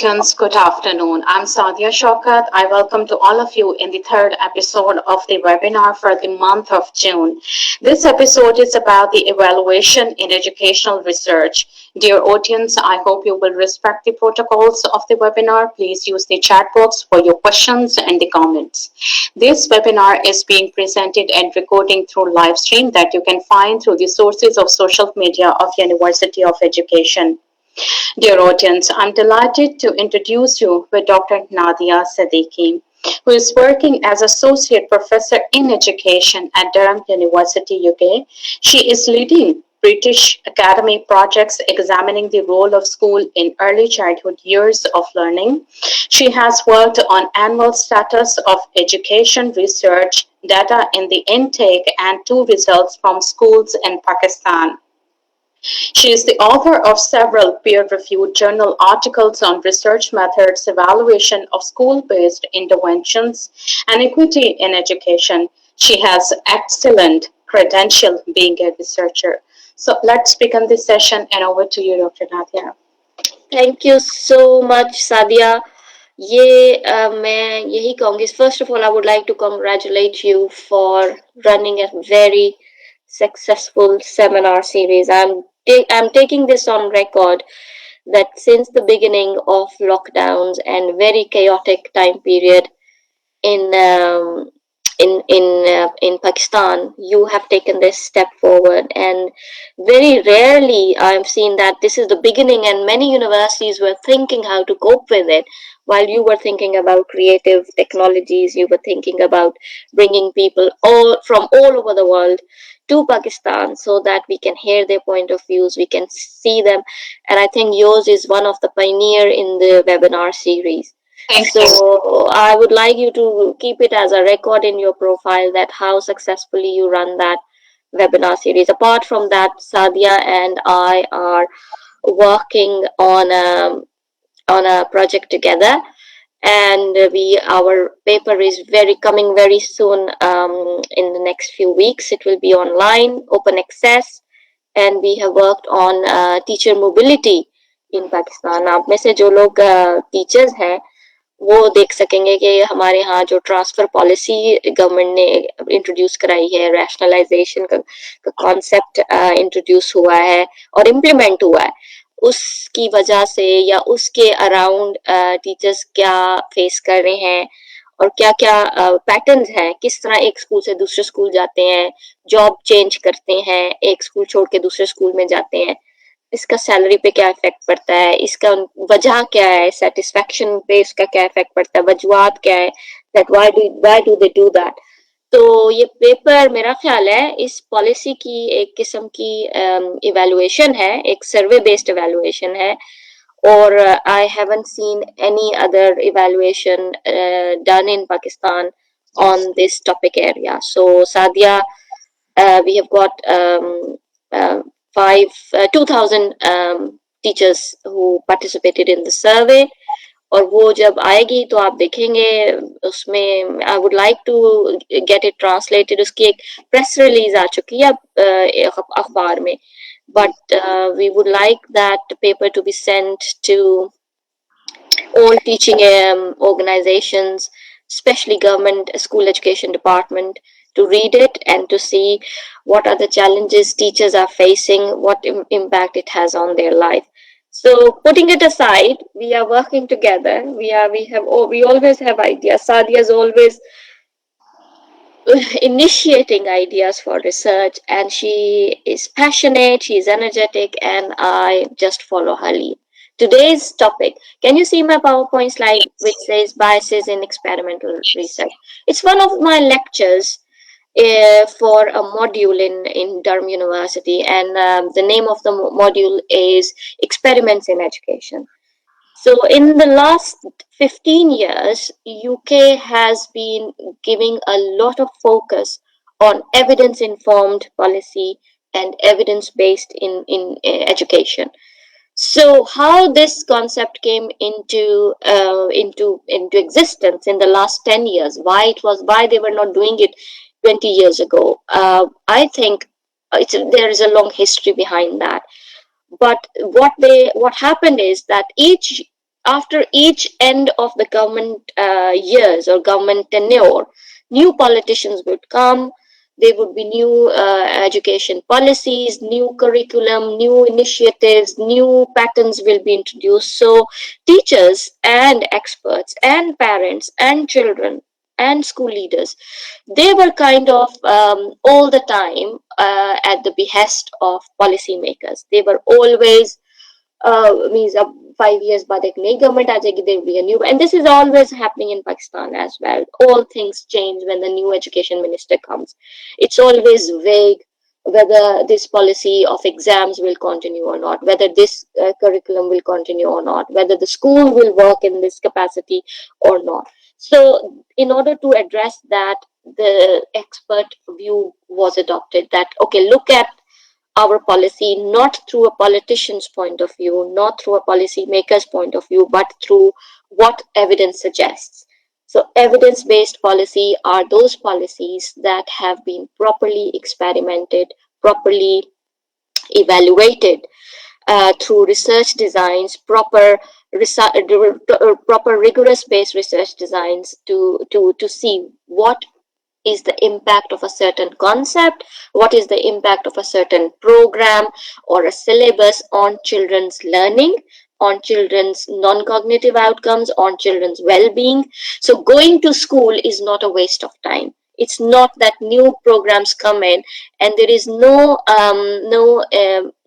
audience, good afternoon. I'm Sadia Shaukat. I welcome to all of you in the third episode of the webinar for the month of June. This episode is about the evaluation in educational research. Dear audience, I hope you will respect the protocols of the webinar. Please use the chat box for your questions and the comments. This webinar is being presented and recording through live stream that you can find through the sources of social media of University of Education. Dear audience, I'm delighted to introduce you with Dr. Nadia Siddiqui, who is working as Associate Professor in Education at Durham University, UK. She is leading British Academy projects examining the role of school in early childhood years of learning. She has worked on annual status of education research, data in the intake, and two results from schools in Pakistan. She is the author of several peer-reviewed journal articles on research methods, evaluation of school-based interventions, and equity in education. She has excellent credential being a researcher. So let's begin this session, and over to you, Dr. Nadia. Thank you so much, Sadia. मैं यही कहूँगी. First of all, I would like to congratulate you for running a very successful seminar series. I'm taking this on record that since the beginning of lockdowns and very chaotic time period in in Pakistan, you have taken this step forward, and very rarely I've seen that this is the beginning, and many universities were thinking how to cope with it. While you were thinking about creative technologies, you were thinking about bringing people all from all over the world to Pakistan so that we can hear their point of views, we can see them, and I think yours is one of the pioneer in the webinar series. So I would like you to keep it as a record in your profile that how successfully you run that webinar series. Apart from that, Sadia and I are working on a project together, and our paper is coming very soon. In the next few weeks, it will be online, open access, and we have worked on teacher mobility in Pakistan. आप में से जो लोग teachers हैं वो देख सकेंगे कि हमारे यहाँ जो ट्रांसफर पॉलिसी गवर्नमेंट ने इंट्रोड्यूस कराई है, रैशनलाइजेशन का कॉन्सेप्ट इंट्रोड्यूस हुआ है और इम्प्लीमेंट हुआ है, उसकी वजह से या उसके अराउंड टीचर्स क्या फेस कर रहे हैं और क्या क्या पैटर्न्स हैं, किस तरह एक स्कूल से दूसरे स्कूल जाते हैं, जॉब चेंज करते हैं, एक स्कूल छोड़ के दूसरे स्कूल में जाते हैं, इसका सैलरी पे क्या इफेक्ट पड़ता है, इसका वजह क्या है, सेटिस्फेक्शन पे इसका क्या इफेक्ट पड़ता है, वजूहात क्या है, that why do they do that. तो ये पेपर मेरा ख्याल है इस पॉलिसी की एक किस्म की इवैल्यूएशन है, एक सर्वे बेस्ड इवैल्यूएशन है, और I haven't seen any other evaluation done in Pakistan on this topic area. So Sadia, we have got 2,000 teachers who participated in the survey, और वो जब आएगी तो आप देखेंगे उसमें I would like to get it translated. उसकी एक प्रेस रिलीज आ चुकी है अखबार में, but we would like that paper to be sent to all teaching organizations, especially government school education department, to read it and to see what are the challenges teachers are facing, what impact it has on their life. So putting it aside, we are working together. We always have ideas. Sadia is always initiating ideas for research, and she is passionate, she is energetic, and I just follow her lead. Today's topic, can you see my PowerPoint slide which says biases in experimental research? It's one of my lectures for a module in Durham University, and the name of the module is Experiments in Education. So in the last 15 years, UK has been giving a lot of focus on evidence-informed policy and evidence-based in education. So how this concept came into existence in the last 10 years, why they were not doing it 20 years ago, I think there is a long history behind that. But what happened is that each After each end of the government years or government tenure, new politicians would come. There would be new education policies, new curriculum, new initiatives, new patterns will be introduced. So teachers and experts and parents and children and school leaders, they were kind of all the time at the behest of policymakers. They were always means 5 years बाद एक नई government आ जाएगी, there will be a new, and this is always happening in Pakistan as well. All things change when the new education minister comes. It's always vague whether this policy of exams will continue or not, whether this curriculum will continue or not, whether the school will work in this capacity or not. So in order to address that, the expert view was adopted that, okay, look at our policy not through a politician's point of view, not through a policymaker's point of view, but through what evidence suggests. So, evidence based policy are those policies that have been properly experimented, properly evaluated through research designs, proper rigorous based research designs to see what is the impact of a certain concept, what is the impact of a certain program or a syllabus on children's learning, on children's non-cognitive outcomes, on children's well-being. So going to school is not a waste of time. It's not that new programs come in and there is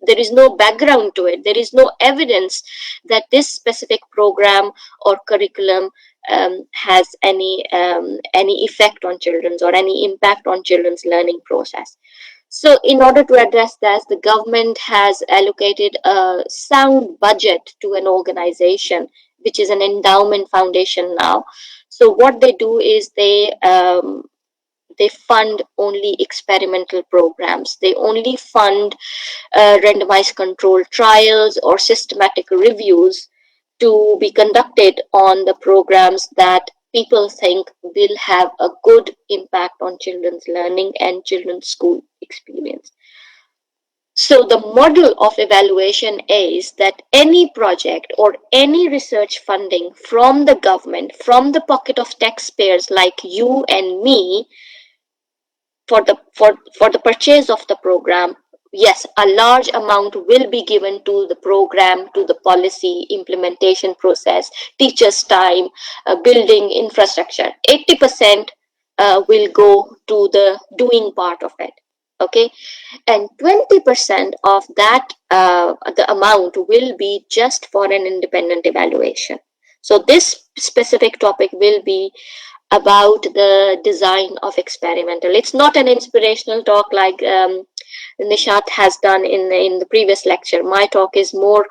there is no background to it. There is no evidence that this specific program or curriculum has any effect on children's or any impact on children's learning process. So, in order to address that, the government has allocated a sound budget to an organization, which is an endowment foundation now. So, what they do is they fund only experimental programs. They only fund randomized controlled trials or systematic reviews to be conducted on the programs that people think will have a good impact on children's learning and children's school experience. So, the model of evaluation is that any project or any research funding from the government, from the pocket of taxpayers like you and me, for the purchase of the program, yes, a large amount will be given to the program, to the policy implementation process, teachers time, building infrastructure. 80% will go to the doing part of it, okay, and 20% of that the amount will be just for an independent evaluation. So this specific topic will be about the design of experimental. It's not an inspirational talk like Nishat has done in the previous lecture. My talk is more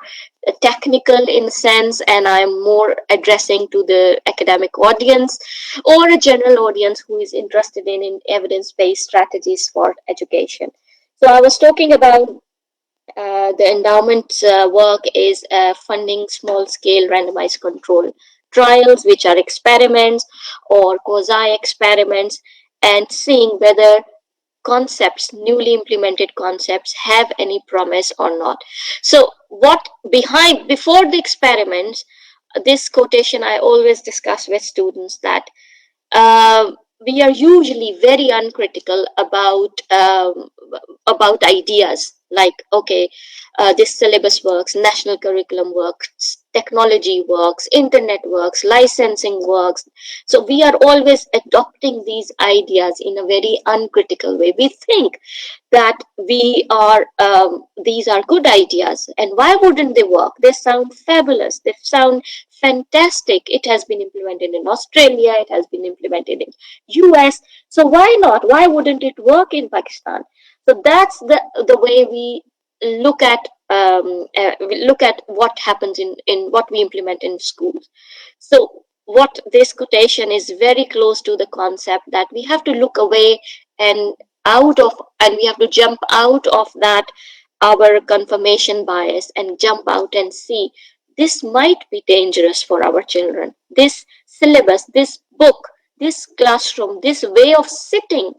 technical in sense, and I'm more addressing to the academic audience or a general audience who is interested in evidence-based strategies for education. So I was talking about the endowment work is funding small scale randomized control trials, which are experiments or quasi experiments, and seeing whether concepts, newly implemented concepts, have any promise or not. So, what behind, before the experiments, this quotation I always discuss with students that uh, we are usually very uncritical about ideas like, okay, this syllabus works, national curriculum works, technology works, internet works, licensing works. So we are always adopting these ideas in a very uncritical way. We think that we are these are good ideas, and why wouldn't they work? They sound fabulous, they sound fantastic. It has been implemented in Australia, it has been implemented in US, so why not? Why wouldn't it work in Pakistan? So that's the way we look at what happens in what we implement in schools. So what this quotation is very close to the concept that we have to look away and and we have to jump out of that our confirmation bias and jump out and see this might be dangerous for our children. This syllabus, this book, this classroom, this way of sitting,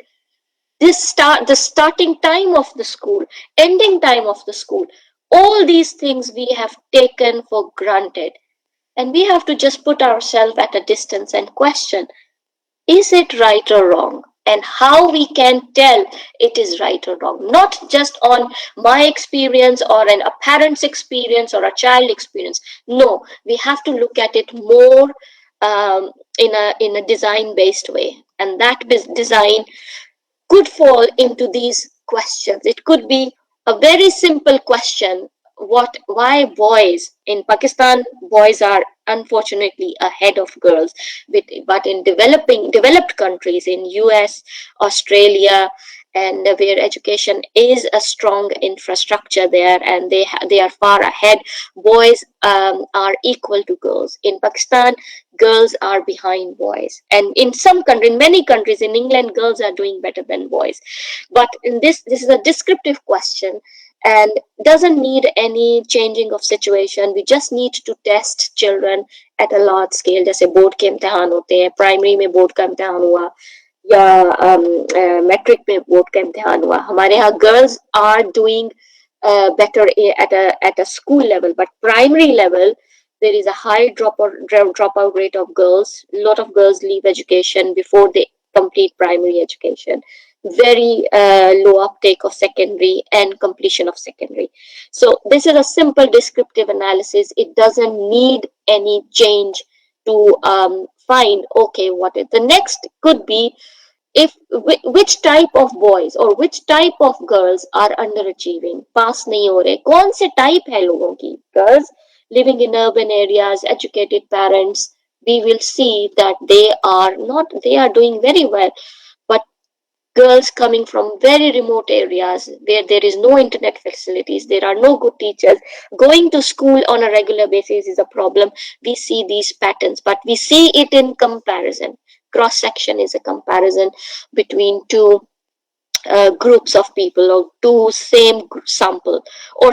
the starting time of the school, ending time of the school, all these things we have taken for granted. And we have to just put ourselves at a distance and question, is it right or wrong? And how we can tell it is right or wrong, not just on my experience or a parent's experience or a child experience. No, we have to look at it more in a design based way, and that design could fall into these questions. It could be a very simple question: why boys in Pakistan, boys are unfortunately ahead of girls, but in developed countries in US, Australia, and where education is a strong infrastructure there, and they are far ahead. Boys are equal to girls. In Pakistan, girls are behind boys, and in many countries, in England, girls are doing better than boys. But in this is a descriptive question, and doesn't need any changing of situation. We just need to test children at a large scale. जैसे board के इम्तिहान होते हैं, primary में board का इम्तिहान हुआ या मैट्रिक में बोर्ड का इम्तिहान हुआ, हमारे यहाँ girls are doing better at a school level, but primary level there is a high dropout rate of girls. A lot of girls leave education before they complete primary education. Very low uptake of secondary and completion of secondary. So this is a simple descriptive analysis. It doesn't need any change to find, okay, what is the next could be, if which type of boys or which type of girls are underachieving, pass नहीं हो रहे, कौन से type है लोगों की? Girls living in urban areas, educated parents, we will see that they are doing very well. But girls coming from very remote areas where there is no internet facilities, there are no good teachers, going to school on a regular basis is a problem. We see these patterns, but we see it in comparison. Cross section is a comparison between two groups of people, or two same sample, or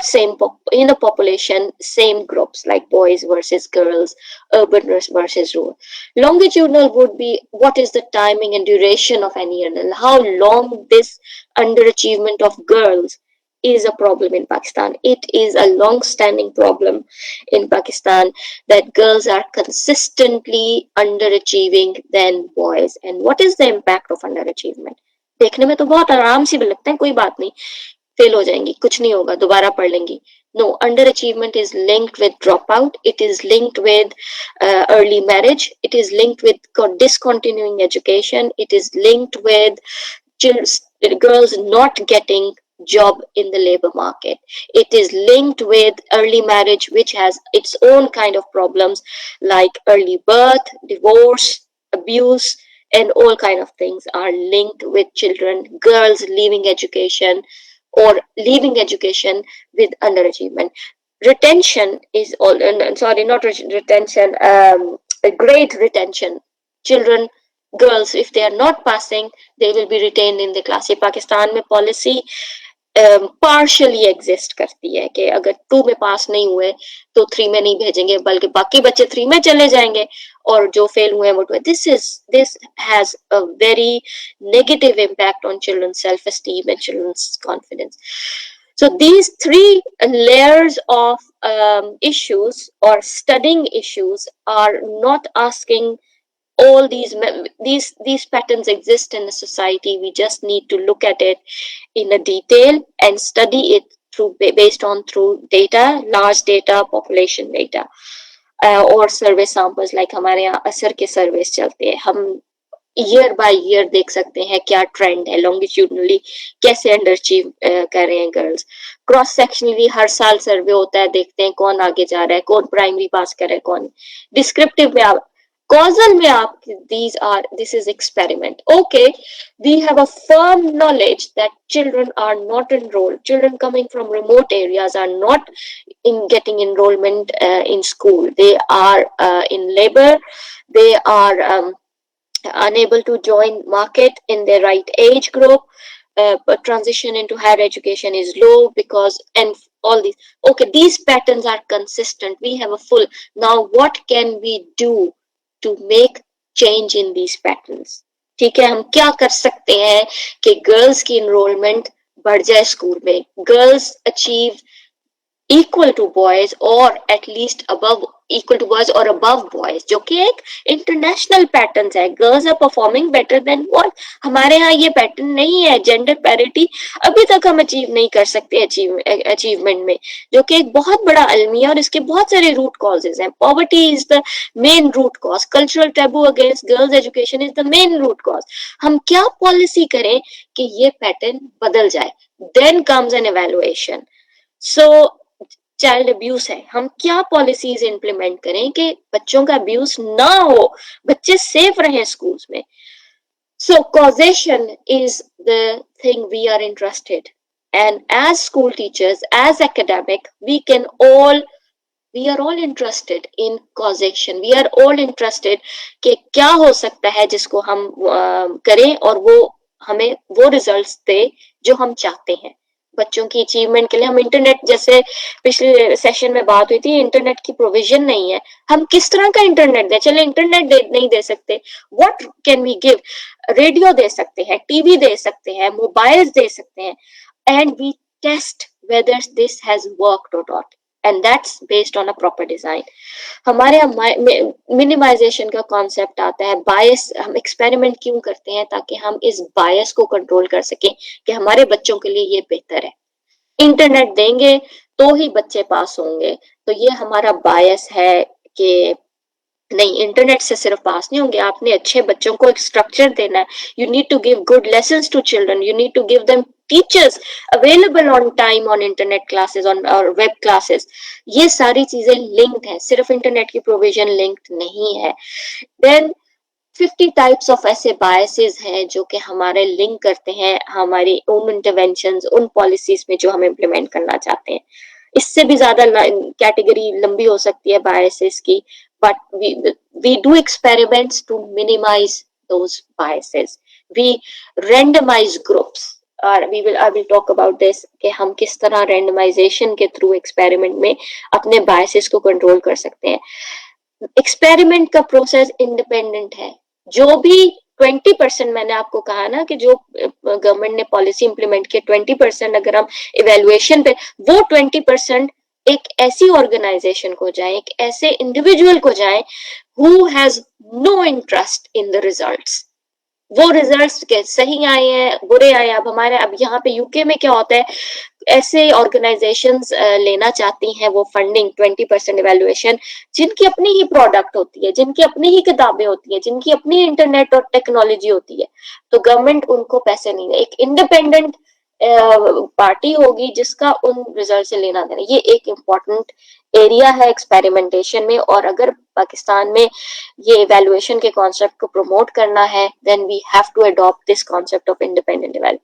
in a population, same groups like boys versus girls, urban versus rural. Longitudinal would be what is the timing and duration of any year, and how long this underachievement of girls is a problem in Pakistan. It is a long-standing problem in Pakistan that girls are consistently underachieving than boys. And what is the impact of underachievement? देखने में तो बहुत आराम से भी लगता है, कोई बात नहीं, फेल हो जाएंगी, कुछ नहीं होगा, दोबारा पढ़ लेंगी. No, underachievement is linked with dropout. It is linked with early marriage. It is linked with discontinuing education. It is linked with girls not getting job in the labor market. It is linked with early marriage, which has its own kind of problems like early birth, divorce, abuse, and all kind of things are linked with children, girls leaving education or leaving education with underachievement. Retention is all, sorry, not retention, grade retention. Children, girls, if they are not passing, they will be retained in the class. ये पाकिस्तान में policy partially exist करती है कि अगर 2 में पास नहीं हुए तो 3 में नहीं भेजेंगे, बल्कि बाकी बच्चे 3 में चले जाएंगे और जो फेल हुए हैं वो this has a very negative impact on children's self-esteem and children's confidence. So these 3 layers of issues or studying issues are not asking all these patterns exist in a society. We just need to look at it in a detail and study it through data, large data, population data, और सर्वे samples. Like हमारे यहाँ असर के सर्वेस चलते हैं, हम year by year देख सकते हैं क्या ट्रेंड है, लॉन्गिट्यूडनली कैसे अंडर अचीव कर रहे हैं गर्ल्स. क्रॉस सेक्शनली हर साल सर्वे होता है, देखते हैं कौन आगे जा रहा है, कौन प्राइमरी पास कर रहा है, कौन. डिस्क्रिप्टिव में आप, causal में आप, this is experiment. Okay, we have a firm knowledge that children are not enrolled. Children coming from remote areas are not getting enrollment in school. They are in labor. They are unable to join market in the right age group. But transition into higher education is low because, and all these. Okay, these patterns are consistent. We have a full. Now, what can we do to make change in these patterns? ठीक है, हम क्या कर सकते हैं कि girls की enrollment बढ़ जाए स्कूल में, girls achieve equal to boys or at least above equal to boys or above boys, जो कि एक इंटरनेशनल पैटर्न है. Girls are performing better than boys. हमारे यहाँ ये पैटर्न नहीं है. जेंडर पैरिटी अभी तक हम अचीव नहीं कर सकते अचीवमेंट में, जो कि एक बहुत बड़ा अलमिया और इसके बहुत सारे रूट कॉजेज हैं. Poverty is the main root cause. Cultural taboo against girls education is the main root cause. हम क्या पॉलिसी करें कि ये पैटर्न बदल जाए? Then comes an evaluation. So child abuse है, हम क्या पॉलिसीज इंप्लीमेंट करें कि बच्चों का अब्यूज ना हो, बच्चे सेफ रहें स्कूल्स में. So causation is the thing we are interested, and as school teachers, as academic, we are all interested in causation. We are all interested कि क्या हो सकता है जिसको हम करें और वो हमें वो रिजल्ट्स दे जो हम चाहते हैं बच्चों की अचीवमेंट के लिए. हम इंटरनेट, जैसे पिछले सेशन में बात हुई थी, इंटरनेट की प्रोविजन नहीं है. हम किस तरह का इंटरनेट दें? चले इंटरनेट नहीं दे सकते, what can we give? Radio दे सकते हैं, टीवी दे सकते हैं, मोबाइल्स दे सकते हैं, and we test whether this has worked or not, and that's based on a proper design. हमारे मिनिमाइजेशन का कॉन्सेप्ट आता है. बायस, हम एक्सपेरिमेंट क्यों करते हैं? ताकि हम इस बायस को कंट्रोल कर सकें कि हमारे बच्चों के लिए ये बेहतर है. इंटरनेट देंगे तो ही बच्चे पास होंगे, तो ये हमारा बायस है कि नहीं, इंटरनेट से सिर्फ पास नहीं होंगे. आपने अच्छे बच्चों को एक स्ट्रक्चर देना है. You need to give good lessons to children. You need to give them teachers available on time on internet classes on or web classes. ये सारी चीजें लिंक्ड है, सिर्फ इंटरनेट की प्रोविजन लिंक्ड नहीं है. देन 50 टाइप्स ऑफ ऐसे biases हैं जो कि हमारे लिंक करते हैं हमारी उन इंटरवेंशंस, उन पॉलिसीज में जो हम इम्प्लीमेंट करना चाहते हैं. इससे भी ज्यादा कैटेगरी लंबी हो सकती है बायसेस की, but we do experiments to minimize those biases. We randomize groups, or I will talk about this कि हम किस तरह randomization के थ्रू एक्सपेरिमेंट में अपने biases को कंट्रोल कर सकते हैं. एक्सपेरिमेंट का प्रोसेस इंडिपेंडेंट है. जो भी 20%, मैंने आपको कहा ना कि जो गवर्नमेंट ने पॉलिसी इंप्लीमेंट की 20%, अगर हम इवेल्युएशन पे, वो 20% एक ऐसी ऑर्गेनाइजेशन को जाए, एक ऐसे इंडिविजुअल को जाए who has no interest in the results. वो रिजल्ट्स के सही आए हैं, बुरे आए. अब यहाँ पे यूके में क्या होता है, ऐसे ऑर्गेनाइजेशंस लेना चाहती हैं वो फंडिंग 20% इवेल्युएशन, जिनकी अपनी ही प्रोडक्ट होती है, जिनकी अपनी ही किताबें होती है, जिनकी अपनी इंटरनेट और टेक्नोलॉजी होती है. तो गवर्नमेंट उनको पैसे नहीं दे. एक इंडिपेंडेंट पार्टी होगी जिसका उन रिजल्ट से लेना देना. ये एक इम्पोर्टेंट एरिया है एक्सपेरिमेंटेशन में. और अगर पाकिस्तान में ये इवेल्युएशन के कॉन्सेप्ट को प्रमोट करना है, then we have to adopt this concept of independent इवेल्यू.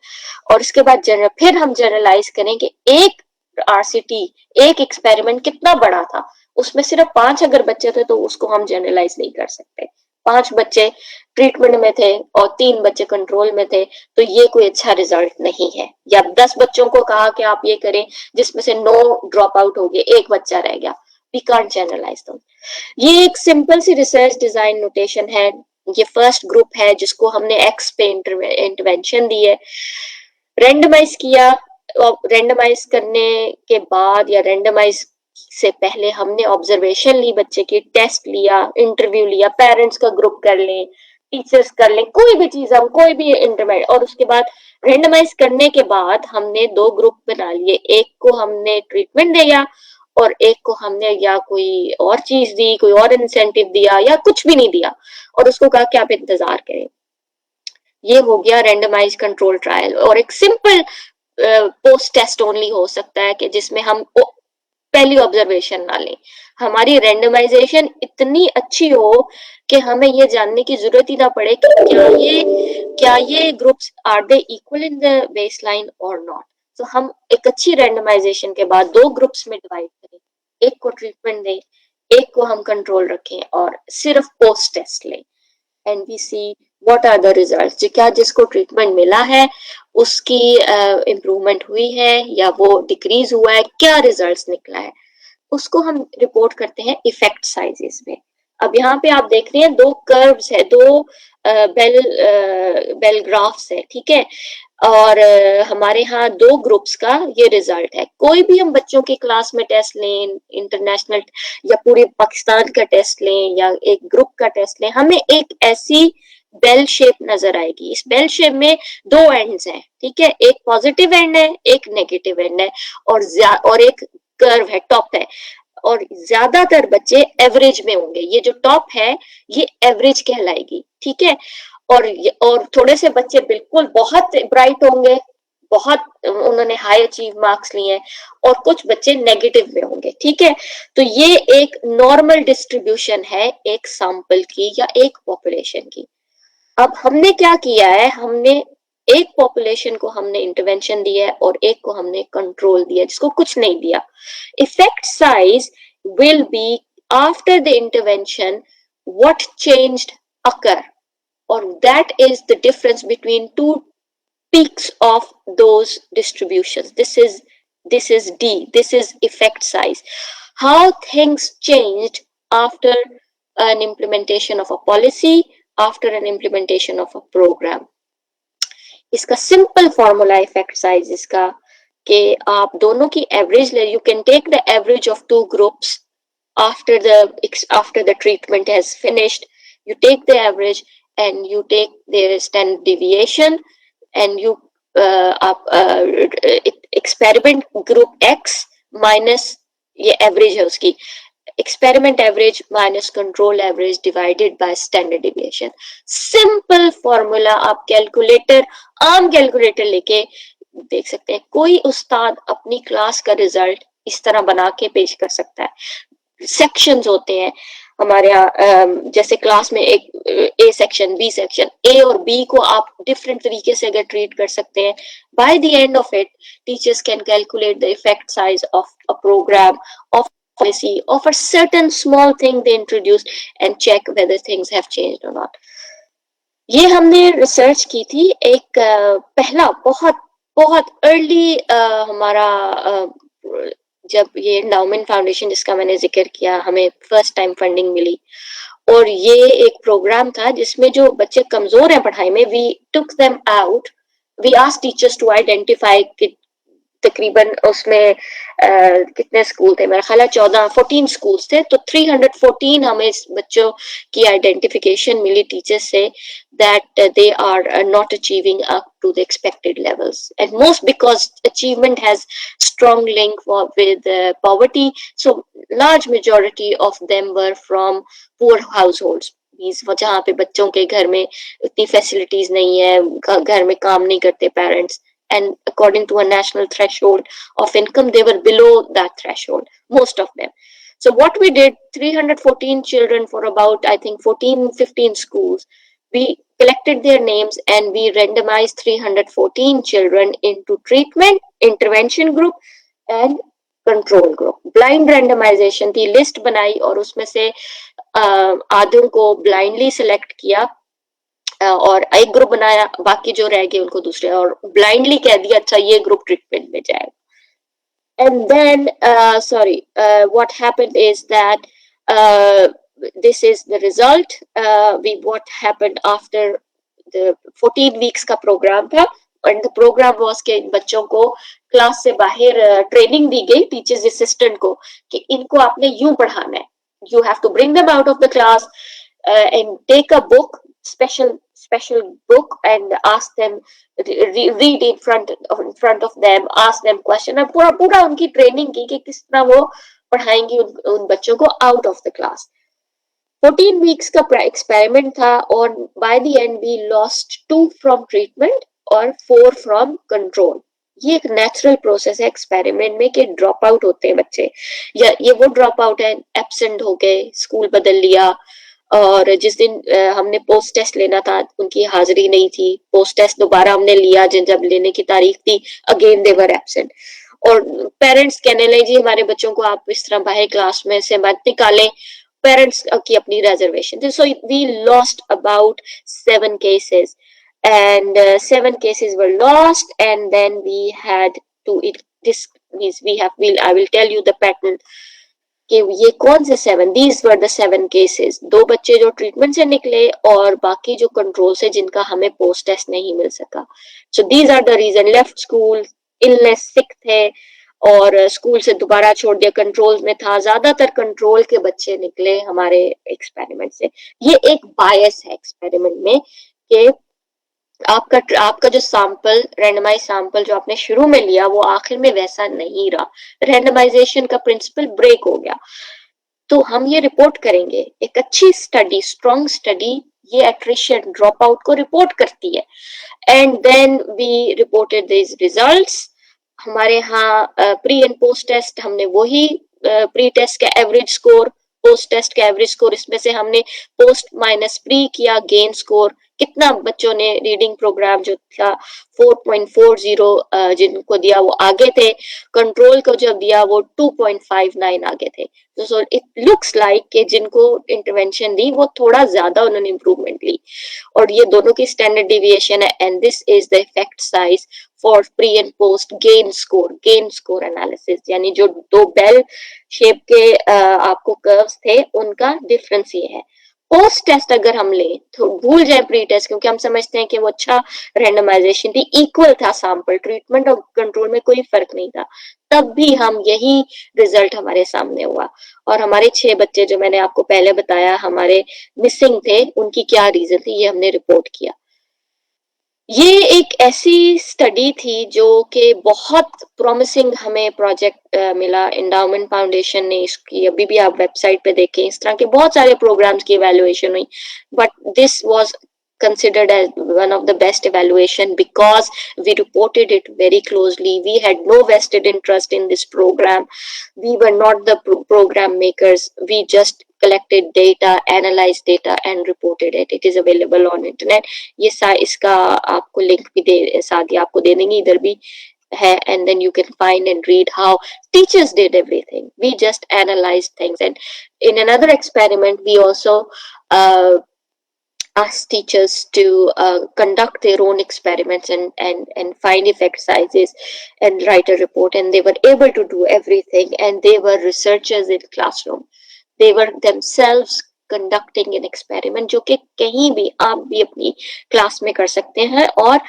और इसके बाद फिर हम जनरलाइज करें कि एक आरसीटी, एक एक्सपेरिमेंट कितना बड़ा था, उसमें सिर्फ 5 अगर बच्चे थे तो उसको हम जनरलाइज नहीं कर सकते. 5 बच्चे ट्रीटमेंट में थे और 3 बच्चे कंट्रोल में थे, तो ये कोई अच्छा रिजल्ट नहीं है. या 10 बच्चों को कहा कि आप ये करें, जिसमें से 9 ड्रॉप आउट हो गए, 1 बच्चा रह गया. वी कांट जनरलाइज दम. ये एक सिंपल सी रिसर्च डिजाइन नोटेशन है. ये फर्स्ट ग्रुप है जिसको हमने एक्स पे इंटरवेंशन दी है, रेंडमाइज किया. और रेंडमाइज करने के बाद या रेंडमाइज से पहले हमने ऑब्जर्वेशन ली बच्चे की, टेस्ट लिया, इंटरव्यू लिया, पेरेंट्स का ग्रुप कर लें, टीचर्स कर लें, कोई भी चीज, हम कोई भी इंटरमीडिएट. और उसके बाद रेंडमाइज करने के बाद हमने 2 ग्रुप बना लिए. एक को हमने ट्रीटमेंट दिया और एक को हमने या कोई और चीज दी, कोई और इंसेंटिव दिया या कुछ भी नहीं दिया, और उसको कहा कि आप इंतजार करें. ये हो गया रेंडमाइज कंट्रोल ट्रायल. और एक सिंपल पोस्ट टेस्ट ओनली हो सकता है कि जिसमें हम पहली ऑब्जर्वेशन ना लें. हमारी रेंडमाइजेशन इतनी अच्छी हो कि हमें ये जानने की जरूरत ही ना पड़े कि क्या ये groups are they equal in the baseline or not. तो हम एक अच्छी रेंडमाइजेशन के बाद 2 ग्रुप्स में डिवाइड करें, एक को ट्रीटमेंट दें, एक को हम कंट्रोल रखें और सिर्फ पोस्ट टेस्ट लें. And we see what are the results. क्या जिसको ट्रीटमेंट मिला है उसकी इम्प्रूवमेंट हुई है या वो डिक्रीज हुआ है, क्या रिजल्ट्स निकला है, उसको हम रिपोर्ट करते हैं इफेक्ट साइजेस में. अब यहाँ पे आप देख रहे हैं 2 कर्व्स है, 2 बेल ग्राफ्स है. ठीक है, और हमारे यहाँ 2 ग्रुप्स का ये रिजल्ट है। कोई भी हम बच्चों के क्लास में टेस्ट लें, इंटरनेशनल या पूरे पाकिस्तान का टेस्ट लें या एक ग्रुप का टेस्ट लें, हमें एक ऐसी बेल शेप नजर आएगी। इस बेल शेप में 2 एंड्स हैं, ठीक है, एक पॉजिटिव एंड है, एक नेगेटिव एंड है, और एक कर्व है, टॉप है। और ज्यादातर बच्चे एवरेज में होंगे, ये जो टॉप है ये एवरेज कहलाएगी, ठीक है। और थोड़े से बच्चे बिल्कुल बहुत ब्राइट होंगे, बहुत उन्होंने हाई अचीव मार्क्स लिए हैं, और कुछ बच्चे नेगेटिव में होंगे, ठीक है। तो ये एक नॉर्मल डिस्ट्रीब्यूशन है एक सैंपल की या एक पॉपुलेशन की। अब हमने क्या किया है, हमने एक पॉपुलेशन को हमने इंटरवेंशन दिया है और एक को हमने कंट्रोल दिया, जिसको कुछ नहीं दिया। Effect size will be after the intervention what changed occur, or that is the difference between two peaks of those distributions. This is D, this is effect size, how things changed after an implementation of a policy, after an implementation of a program. इसका simple formula effect size इसका कि आप दोनों की average ले, you can take the average of 2 groups after the treatment has finished. You take the average and you take their standard deviation, and you experiment group X minus, ये average है उसकी, experiment average minus control average divided by standard deviation. Simple formula, आप calculator, आम calculator लेके देख सकते हैं। कोई उस्ताद अपनी क्लास का रिजल्ट इस तरह बना के पेश कर सकता है। सेक्शंस होते हैं हमारे यहाँ, जैसे क्लास में एक ए सेक्शन, बी सेक्शन, ए और बी को आप डिफरेंट तरीके से अगर ट्रीट कर सकते हैं, by the end of it teachers can calculate the effect size of a program, of policy, of a certain small thing they introduced, and check whether things have changed or not. ये हमने research की थी एक पहला बहुत बहुत early हमारा जब ये एंडाउमेंट फाउंडेशन जिसका मैंने जिक्र किया, हमें फर्स्ट टाइम फंडिंग मिली, और ये एक प्रोग्राम था जिसमें जो बच्चे कमजोर हैं पढ़ाई में, we took them out, we asked teachers to identify तकरीबन उसमें कितने स्कूल थे, मेरा ख्याल है 14 स्कूल्स थे, तो 314 हमें इस बच्चों की आइडेंटिफिकेशन मिली टीचर्स से that they are not achieving up to the expected levels, and most because achievement has strong link with poverty, so large majority of them were from poor households, means जहाँ पे बच्चों के घर में इतनी facilities नहीं है, घर में काम नहीं करते parents, and according to a national threshold of income they were below that threshold, most of them. So what we did, 314 children for about I think 14-15 schools, we collected their names and we randomized 314 children into treatment, intervention group and control group. Blind randomization थी, list बनाई और उसमें से आधों को blindly select किया और एक group बनाया, बाकी जो रह गए उनको दूसरे, और ब्लाइंडली कह दिया अच्छा ये ग्रुप ट्रीटमेंट में जाएगा। And then what happened is that this is the result. What happened after the 14 weeks का प्रोग्राम था, and the program was कि इन बच्चों को क्लास से बाहर ट्रेनिंग दी गई टीचर्स असिस्टेंट को कि इनको आपने यूं पढ़ाना है, you have to bring them out of the class and take a book, special book, and ask them read in front of them, ask them question, और पूरा उनकी ट्रेनिंग की कि किस तरह वो पढ़ाएंगी उन बच्चों को out of the class. 14 weeks का एक्सपेरिमेंट था और by the end we lost 2 from treatment और 4 फ्रॉम कंट्रोल। ये एक नेचुरल प्रोसेस है एक्सपेरिमेंट में कि ड्रॉप आउट होते हैं बच्चे, या ये वो ड्रॉप आउट है एब्सेंट हो गए, स्कूल बदल लिया, और जिस दिन हमने पोस्ट टेस्ट लेना था उनकी हाजिरी नहीं थी, पोस्ट टेस्ट दोबारा हमने लिया जब लेने की तारीख थी, अगेन दे वर एब्सेंट, और पेरेंट्स कहने लगे जी हमारे बच्चों को आप इस तरह बाहर क्लास में से मत निकालें, पेरेंट्स की अपनी रिजर्वेशन थी। So we lost about 7 cases, and 7 cases were lost, and then we had to this means I will tell you the pattern. कि ये कौन से 7, दीज वर द 7 केसेस, 2 बच्चे जो ट्रीटमेंट से निकले और बाकी जो कंट्रोल से जिनका हमें पोस्ट टेस्ट नहीं मिल सका. So these are the reason, left school, illness, sick थे और स्कूल से दोबारा छोड़ दिया, कंट्रोल में था, ज्यादातर कंट्रोल के बच्चे निकले हमारे एक्सपेरिमेंट से. ये एक बायस है एक्सपेरिमेंट में कि आपका जो सैंपल, रैंडमाइज सैंपल जो आपने शुरू में लिया वो आखिर में वैसा नहीं रहा, रैंडमाइजेशन का प्रिंसिपल ब्रेक हो गया. तो हम ये रिपोर्ट करेंगे. एक अच्छी स्टडी, स्ट्रॉन्ग स्टडी ये एट्रिशन, ड्रॉप आउट को रिपोर्ट करती है. And then we reported this results. हमारे यहाँ प्री एंड पोस्ट टेस्ट हमने वही, प्री टेस्ट का एवरेज स्कोर, पोस्ट टेस्ट का एवरेज स्कोर, इसमें से हमने पोस्ट माइनस प्री किया, गेन स्कोर कितना बच्चों ने रीडिंग प्रोग्राम जो था 4.40 जिनको दिया वो आगे थे, कंट्रोल को जब दिया वो 2.59 आगे थे. सो इट लुक्स लाइक कि जिनको इंटरवेंशन दी वो थोड़ा ज्यादा उन्होंने इंप्रूवमेंट ली. और ये दोनों की स्टैंडर्ड डिविएशन है. And this is the effect size for pre and post gain score analysis. यानी जो दो बेल शेप के आपको कर्व्स थे उनका डिफरेंस ये है. पोस्ट टेस्ट अगर हम लें तो भूल जाए प्री टेस्ट, क्योंकि हम समझते हैं कि वो अच्छा रैंडमाइजेशन थी, इक्वल था सैंपल, ट्रीटमेंट और कंट्रोल में कोई फर्क नहीं था, तब भी हम यही रिजल्ट हमारे सामने हुआ. और हमारे 6 बच्चे जो मैंने आपको पहले बताया हमारे मिसिंग थे, उनकी क्या रीजन थी ये हमने रिपोर्ट किया. ये एक ऐसी स्टडी थी जो कि बहुत प्रॉमिसिंग हमें प्रोजेक्ट मिला. एंडाउमेंट फाउंडेशन ने इसकी, अभी भी आप वेबसाइट पे देखें, इस तरह के बहुत सारे प्रोग्राम्स की इवैल्यूएशन हुई, but this was considered as one of the best evaluation because we reported it very closely. We had no vested interest in this program. We were not the program makers. We just collected data, analyzed data and reported it. It is available on internet. ये इसका आपको link भी दे साथ ही आपको दे देंगे, इधर भी है. And then you can find and read how teachers did everything. We just analyzed things. And in another experiment we also ask teachers to conduct their own experiments and find effect sizes and write a report, and they were able to do everything, and they were researchers in classroom. They were themselves conducting an experiment जो कि कहीं भी आप भी अपनी class में कर सकते हैं और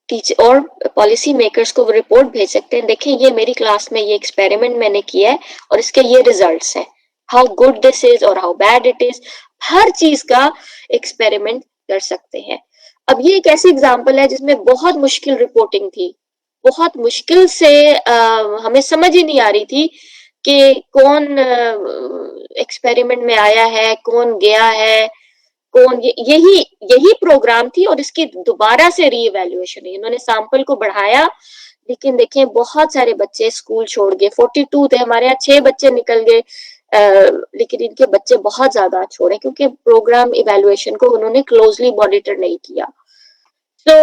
टीचर और पॉलिसी मेकर्स को रिपोर्ट भेज सकते हैं. देखें ये मेरी क्लास में ये एक्सपेरिमेंट मैंने किया है और इसके ये रिजल्ट्स हैं, हाउ गुड दिस इज और हाउ बैड इट इज, हर चीज का एक्सपेरिमेंट कर सकते हैं. अब ये एक ऐसी एग्जांपल है जिसमें बहुत मुश्किल रिपोर्टिंग थी, बहुत मुश्किल से हमें समझ ही नहीं आ रही थी कि कौन एक्सपेरिमेंट में आया है, कौन गया है, कौन, यही यही प्रोग्राम थी और इसकी दोबारा से रीइवैल्यूएशन हुई. इन्होंने सैंपल को बढ़ाया, लेकिन देखें बहुत सारे बच्चे स्कूल छोड़ गए. 42 थे हमारे यहाँ, 6 बच्चे निकल गए, लेकिन इनके बच्चे बहुत ज्यादा छोड़े क्योंकि प्रोग्राम इवैल्यूएशन को उन्होंने क्लोजली मॉनिटर नहीं किया. So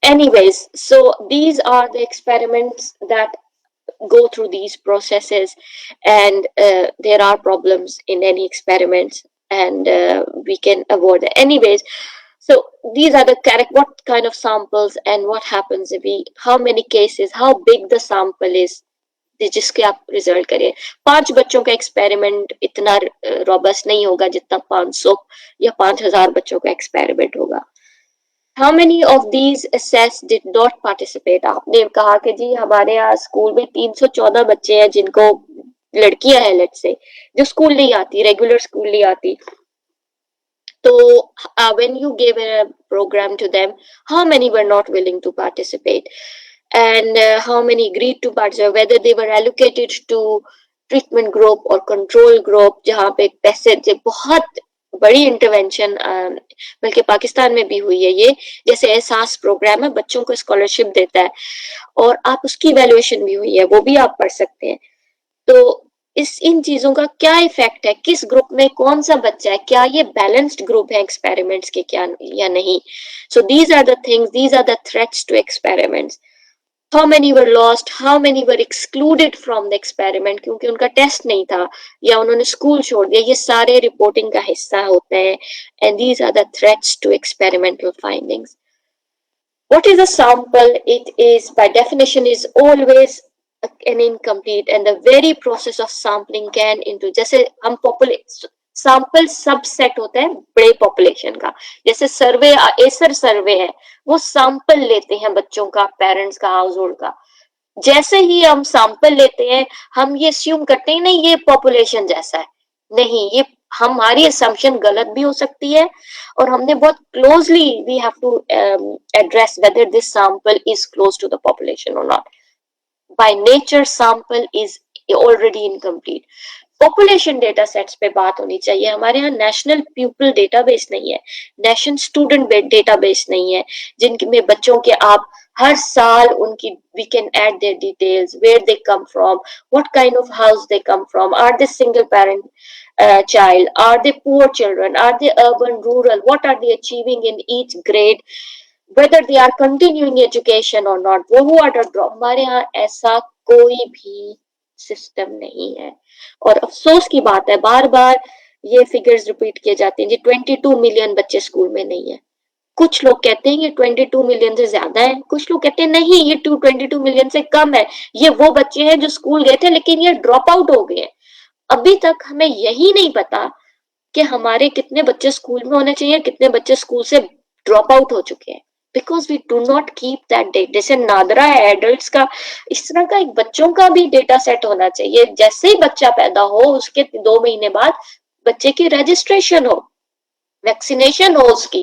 anyways, so these are the experiments that go through these processes, and there are problems in any experiments, and we can avoid it. Anyways, so these are the what kind of samples and what happens if we, how many cases, how big the sample is जिसके आप result करें. 5 बच्चों का experiment इतना robust नहीं होगा जितना 500 या 5000 बच्चों का एक्सपेरिमेंट होगा. How many of these assessed did not participate? आपने कहा कि जी हमारे यहाँ स्कूल में 314 बच्चे हैं जिनको, लड़कियां हैं लेट्स से, जो स्कूल नहीं आती, रेगुलर स्कूल नहीं आती. तो when you gave a program to them, how many were not willing to participate, and how many agreed to participate, whether they were allocated to treatment group or control group, जहाँ पे पैसे बहुत बड़ी intervention बल्कि पाकिस्तान में भी हुई है. ये जैसे एहसास प्रोग्राम है, बच्चों को स्कॉलरशिप देता है और आप उसकी इवैल्यूएशन भी हुई है, वो भी आप पढ़ सकते हैं. तो इन चीजों का क्या इफेक्ट है, किस ग्रुप में कौन सा बच्चा है, क्या ये बैलेंस्ड ग्रुप है एक्सपेरिमेंट्स के क्या या नहीं. So these are the things, these are the threats to experiments. How many were lost, how many were excluded from the experiment क्योंकि उनका टेस्ट नहीं था या उन्होंने स्कूल छोड़ दिया, ये सारे रिपोर्टिंग का हिस्सा होते हैं. and these are the threats to experimental findings. What is a sample? It is by definition is always and incomplete, and the very process of sampling can into, जैसे हम सैंपल सबसेट होता है बड़े population का, जैसे सर्वे Acer सर्वे है, वो sample लेते हैं बच्चों का, पेरेंट्स का, हाउस होल्ड का। जैसे ही हम सैंपल लेते हैं हम ये अस्यूम करते हैं नहीं ये पॉपुलेशन जैसा है, नहीं, ये हमारी असम्पशन गलत भी हो सकती है, और हमने बहुत closely we have to address whether this sample is close to the population or not. by nature sample is already incomplete। Population data sets पे बात होनी चाहिए। हमारे यहाँ नेशनल पीपल डेटाबेस नहीं है, नेशनल स्टूडेंट डेटाबेस नहीं है, जिनमें बच्चों के आप हर साल उनकी we can add their details, where they come from, what kind of house they come from, are they single parent child, are they poor children, are they urban, rural, what are they achieving in each grade, whether they are continuing education or not, वो who are the drop। हमारे यहाँ ऐसा कोई भी system नहीं है, और अफसोस की बात है बार बार ये फिगर्स रिपीट किए जाते हैं जी 22 मिलियन बच्चे स्कूल में नहीं है। कुछ लोग कहते हैं ये 22 मिलियन से ज्यादा है, कुछ लोग कहते हैं नहीं ये 22 मिलियन से कम है, ये वो बच्चे हैं जो स्कूल गए थे लेकिन ये ड्रॉप आउट हो गए हैं। अभी तक हमें यही नहीं पता कि हमारे कितने बच्चे स्कूल में होने चाहिए, कितने बच्चे स्कूल से ड्रॉप आउट हो चुके हैं, because we do not keep that data. जैसे नादरा है एडल्ट्स का, इस तरह का एक बच्चों का भी डेटा सेट होना चाहिए। जैसे ही बच्चा पैदा हो उसके 2 महीने बाद बच्चे की रजिस्ट्रेशन हो, वैक्सीनेशन हो उसकी।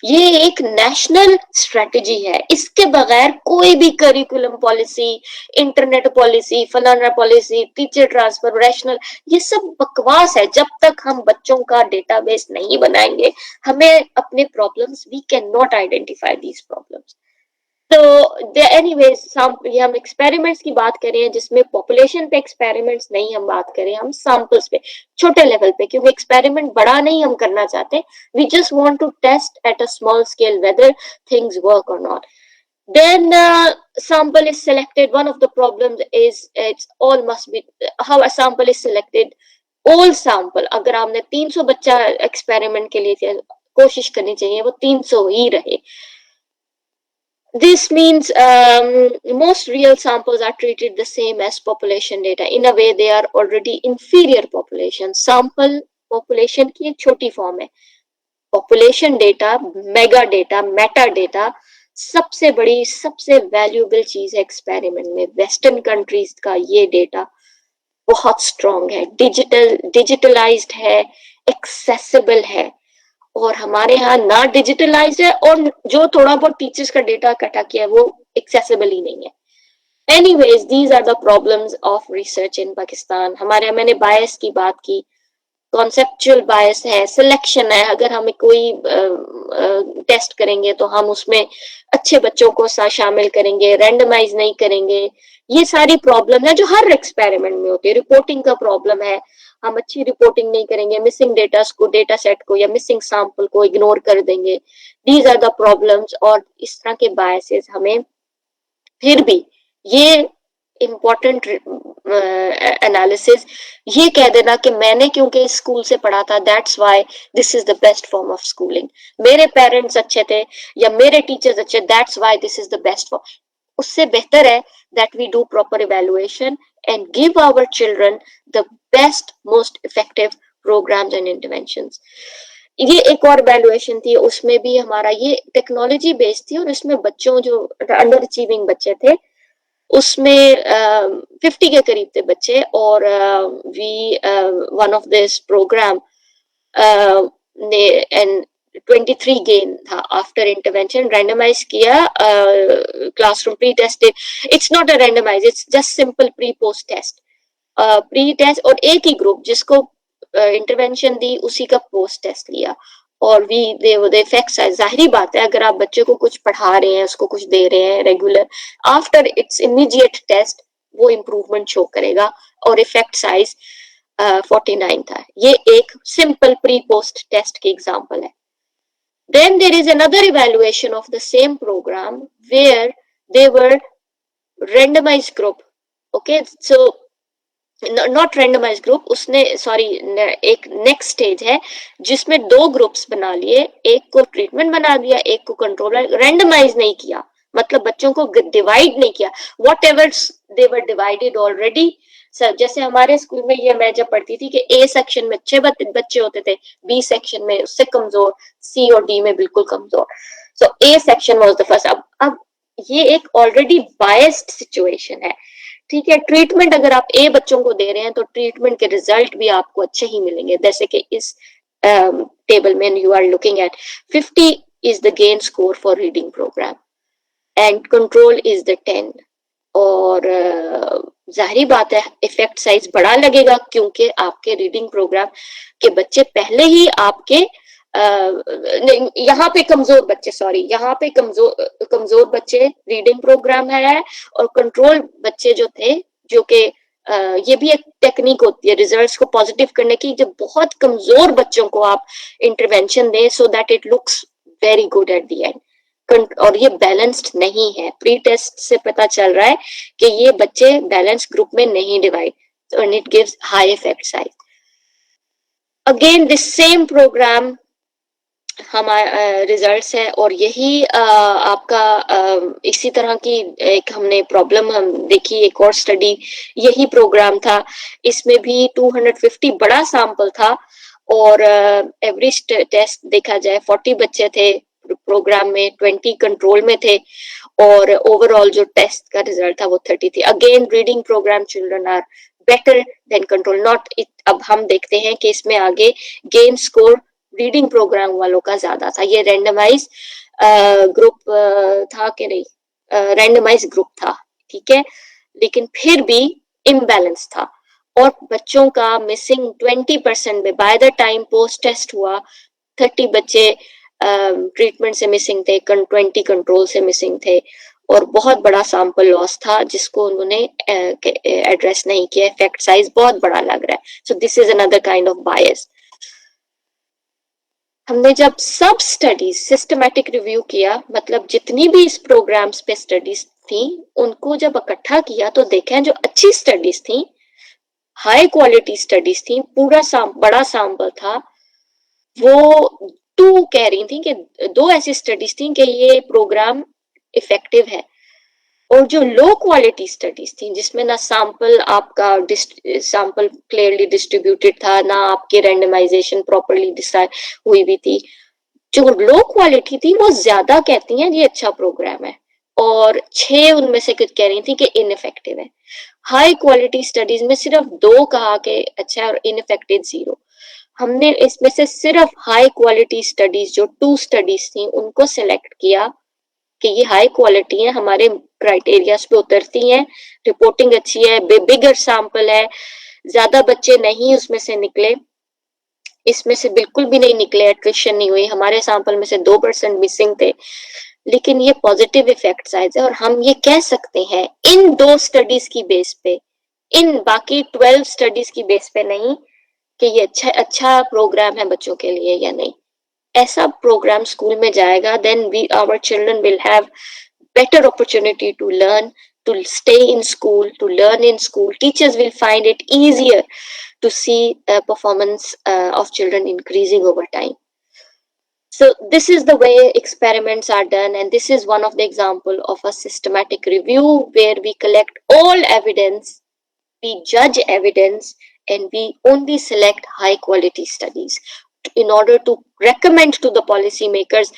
ये एक नेशनल स्ट्रेटजी है, इसके बगैर कोई भी करिकुलम पॉलिसी, इंटरनेट पॉलिसी, फलाना पॉलिसी, टीचर ट्रांसफर, रैशनल, ये सब बकवास है। जब तक हम बच्चों का डेटाबेस नहीं बनाएंगे हमें अपने problems, we can not identify these problems. तो एनीवेज ये हम एक्सपेरिमेंट्स की बात कर रहे हैं जिसमें पॉपुलेशन पे एक्सपेरिमेंट्स नहीं हम बात करें, हम सैंपल्स पे, छोटे लेवल पे, क्योंकि एक्सपेरिमेंट बड़ा नहीं हम करना चाहते। We just want to test at a small scale whether things work or not. Then sample is selected. One of the problems is it's all must be how a sample is selected. All sample, अगर आपने 300 बच्चा experiment के लिए कोशिश करनी चाहिए वो 300 ही रहे। This means most real samples are treated the same as population data. In a way, they are already inferior population. Sample population की एक छोटी फॉर्म है। Population data, mega data, meta data सबसे बड़ी, सबसे वैल्यूएबल चीज है एक्सपेरिमेंट में। वेस्टर्न कंट्रीज का ये डेटा बहुत स्ट्रॉन्ग है, डिजिटलाइज्ड है, एक्सेसिबल है, और हमारे यहाँ ना डिजिटलाइज है, और जो थोड़ा बहुत टीचर्स का डेटा इकट्ठा किया है वो एक्सेसिबल ही नहीं है। Anyways these are the problems of research in Pakistan. हमारे यहाँ मैंने बायस की बात की, कॉन्सेप्चुअल बायस है, सिलेक्शन है। अगर हमें कोई टेस्ट करेंगे तो हम उसमें अच्छे बच्चों को शामिल करेंगे, रैंडमाइज नहीं करेंगे। ये सारी प्रॉब्लम है जो हर एक्सपेरिमेंट में होती है। रिपोर्टिंग का प्रॉब्लम है, हम अच्छी रिपोर्टिंग नहीं करेंगे, मिसिंग डेटा सेट को या मिसिंग सैंपल को इग्नोर कर देंगे। दीज आर द प्रॉब्लम्स, और इस तरह के बायसेस हमें, फिर भी ये इम्पोर्टेंट एनालिसिस ये कह देना कि मैंने क्योंकि इस स्कूल से पढ़ा था that's why this is the best form of schooling, मेरे पेरेंट्स अच्छे थे या मेरे टीचर्स अच्छे, that's why this is the best form. उससे बेहतर है that we do proper evaluation and give our children the best most effective programs and interventions. ये एक और वैल्यूएशन थी, उसमें भी हमारा ये टेक्नोलॉजी बेस्ड थी, और इसमें बच्चों जो अंडर अचीविंग बच्चे थे उसमें 50 के करीब थे बच्चे, और we one of this program ने एंड 23 गेन था आफ्टर इंटरवेंशन, रैंडमाइज किया classroom pre tested, it's not a randomize, it's just simple pre post test, pre test, और एक ही ग्रुप जिसको इंटरवेंशन दी उसी का पोस्ट टेस्ट लिया, और दे इफेक्ट्स है। जाहिर बात है अगर आप बच्चे को कुछ पढ़ा रहे हैं, उसको कुछ दे रहे हैं regular, after it's immediate test वो इम्प्रूवमेंट शो करेगा, और इफेक्ट साइज 49 था। ये एक सिंपल प्री पोस्ट टेस्ट की एग्जांपल है। Then there is another evaluation of the same program where they were randomized group. Okay, so not randomise group, उसने sorry एक नेक्स्ट स्टेज है जिसमें 2 ग्रुप्स बना लिए, एक को ट्रीटमेंट बना दिया, एक को कंट्रोल, रैंडमाइज नहीं किया, मतलब बच्चों को डिवाइड नहीं किया, what ever they were divided already. Sir जैसे हमारे स्कूल में ये मैं जब पढ़ती थी कि ए सेक्शन में 6 बच्चे होते थे, बी सेक्शन में उससे कमजोर, सी और डी में बिल्कुल कमजोर। So A section was the first. अब ये एक ऑलरेडी बायस्ड सिचुएशन है, ठीक है। ट्रीटमेंट अगर आप ए बच्चों को दे रहे हैं तो ट्रीटमेंट के रिजल्ट भी आपको अच्छे ही मिलेंगे। जैसे कि इस टेबल में you are looking at 50 is the gain score for reading program and control is the 10। और जाहिर बात है इफेक्ट साइज बड़ा लगेगा क्योंकि आपके रीडिंग प्रोग्राम के बच्चे पहले ही आपके यहाँ पे कमजोर बच्चे, सॉरी यहाँ पे कमजोर बच्चे रीडिंग प्रोग्राम है, और कंट्रोल बच्चे जो थे, जो कि ये भी एक टेक्निक होती है रिजल्ट्स को पॉजिटिव करने की, जब बहुत कमजोर बच्चों को आप इंटरवेंशन दें so that it looks very good at the end. और ये बैलेंस्ड नहीं है, प्री टेस्ट से पता चल रहा है कि ये बच्चे बैलेंस ग्रुप में नहीं divide and it gives high effect size. Again this same programme हमारा रिजल्ट्स है, और यही आपका इसी तरह की एक हमने प्रॉब्लम हम देखी, एक और स्टडी यही प्रोग्राम था। इसमें भी 250 बड़ा सैंपल था, और एवरेज टेस्ट देखा जाए 40 बच्चे थे प्रोग्राम में, 20 कंट्रोल में थे, और ओवरऑल जो टेस्ट का रिजल्ट था वो 30 थी। Again reading program children are better than control, not it. अब हम देखते हैं कि इसमें आगे गेन स्कोर रीडिंग प्रोग्राम वालों का ज्यादा था। ये रैंडमाइज ग्रुप था कि नहीं, रैंडमाइज ग्रुप था, ठीक है, लेकिन फिर भी इम्बैलेंस था, और बच्चों का मिसिंग 20% में by the time post test हुआ 30 बच्चे ट्रीटमेंट से मिसिंग थे, 20 कंट्रोल से मिसिंग थे, और बहुत बड़ा सैंपल लॉस था जिसको उन्होंने एड्रेस नहीं किया। इफेक्ट साइज बहुत बड़ा लग रहा है। So this is another kind of बायस। हमने जब सब स्टडीज सिस्टमैटिक रिव्यू किया, मतलब जितनी भी इस प्रोग्राम्स पे स्टडीज थी उनको जब इकट्ठा किया तो देखें जो अच्छी स्टडीज थी, हाई क्वालिटी स्टडीज थी, पूरा बड़ा सैंपल था, वो टू कह रही थी कि दो ऐसी स्टडीज थी कि ये प्रोग्राम इफेक्टिव है, और जो लो क्वालिटी स्टडीज थी जिसमें ना सैंपल आपका सैंपल क्लियरली डिस्ट्रीब्यूटेड था, ना आपके रैंडमाइजेशन प्रॉपर्ली डिसाइड हुई भी थी, जो लो क्वालिटी थी वो ज्यादा कहती हैं ये अच्छा प्रोग्राम है, और 6 उनमें से कुछ कह रही थी कि इनइफेक्टिव है। हाई क्वालिटी स्टडीज में सिर्फ 2 कहा कि अच्छा है, और इनइफेक्टिव 0। हमने इसमें से सिर्फ हाई क्वालिटी स्टडीज जो 2 स्टडीज थी उनको सिलेक्ट किया कि ये हाई क्वालिटी है, हमारे क्राइटेरियाज पे उतरती हैं, रिपोर्टिंग अच्छी है, बिगर सैंपल है, ज्यादा बच्चे नहीं उसमें से निकले, इसमें से बिल्कुल भी नहीं निकले, एट्रिशन नहीं हुई, हमारे सैंपल में से 2% मिसिंग थे, लेकिन ये पॉजिटिव इफेक्ट साइज है। और हम ये कह सकते हैं इन 2 स्टडीज की बेस पे, इन बाकी 12 स्टडीज की बेस पे नहीं, कि ये अच्छा प्रोग्राम है बच्चों के लिए या नहीं। ऐसा प्रोग्राम स्कूल में जाएगा then we our children will have better opportunity to learn, to stay in school, to learn in school. Teachers will find it easier to see performance of children increasing over time. So this is the way experiments are done, and this is one of the example of a systematic review where we collect all evidence, we judge evidence, and we only select high quality studies in order to recommend to the policymakers,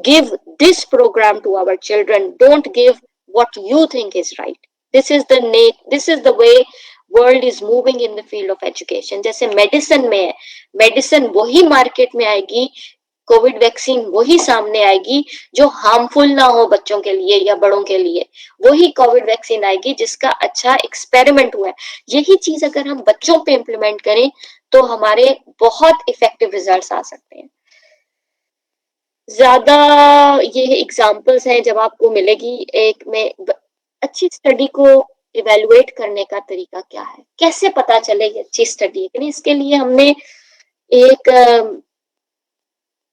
give this program to our children, don't give what you think is right. This is the way world is moving in the field of education. जैसे medicine में है, medicine वही market में आएगी, Covid vaccine वही सामने आएगी जो हार्मफुल ना हो बच्चों के लिए या बड़ों के लिए, वही कोविड वैक्सीन आएगी जिसका अच्छा एक्सपेरिमेंट हुआ है। यही चीज अगर हम बच्चों पे इम्प्लीमेंट करें तो हमारे बहुत इफेक्टिव रिजल्ट्स आ सकते हैं। ज्यादा ये एग्जांपल्स हैं जब आपको मिलेगी। एक में अच्छी स्टडी को इवेलुएट करने का तरीका क्या है, कैसे पता चले ये अच्छी स्टडी है कि नहीं, इसके लिए हमने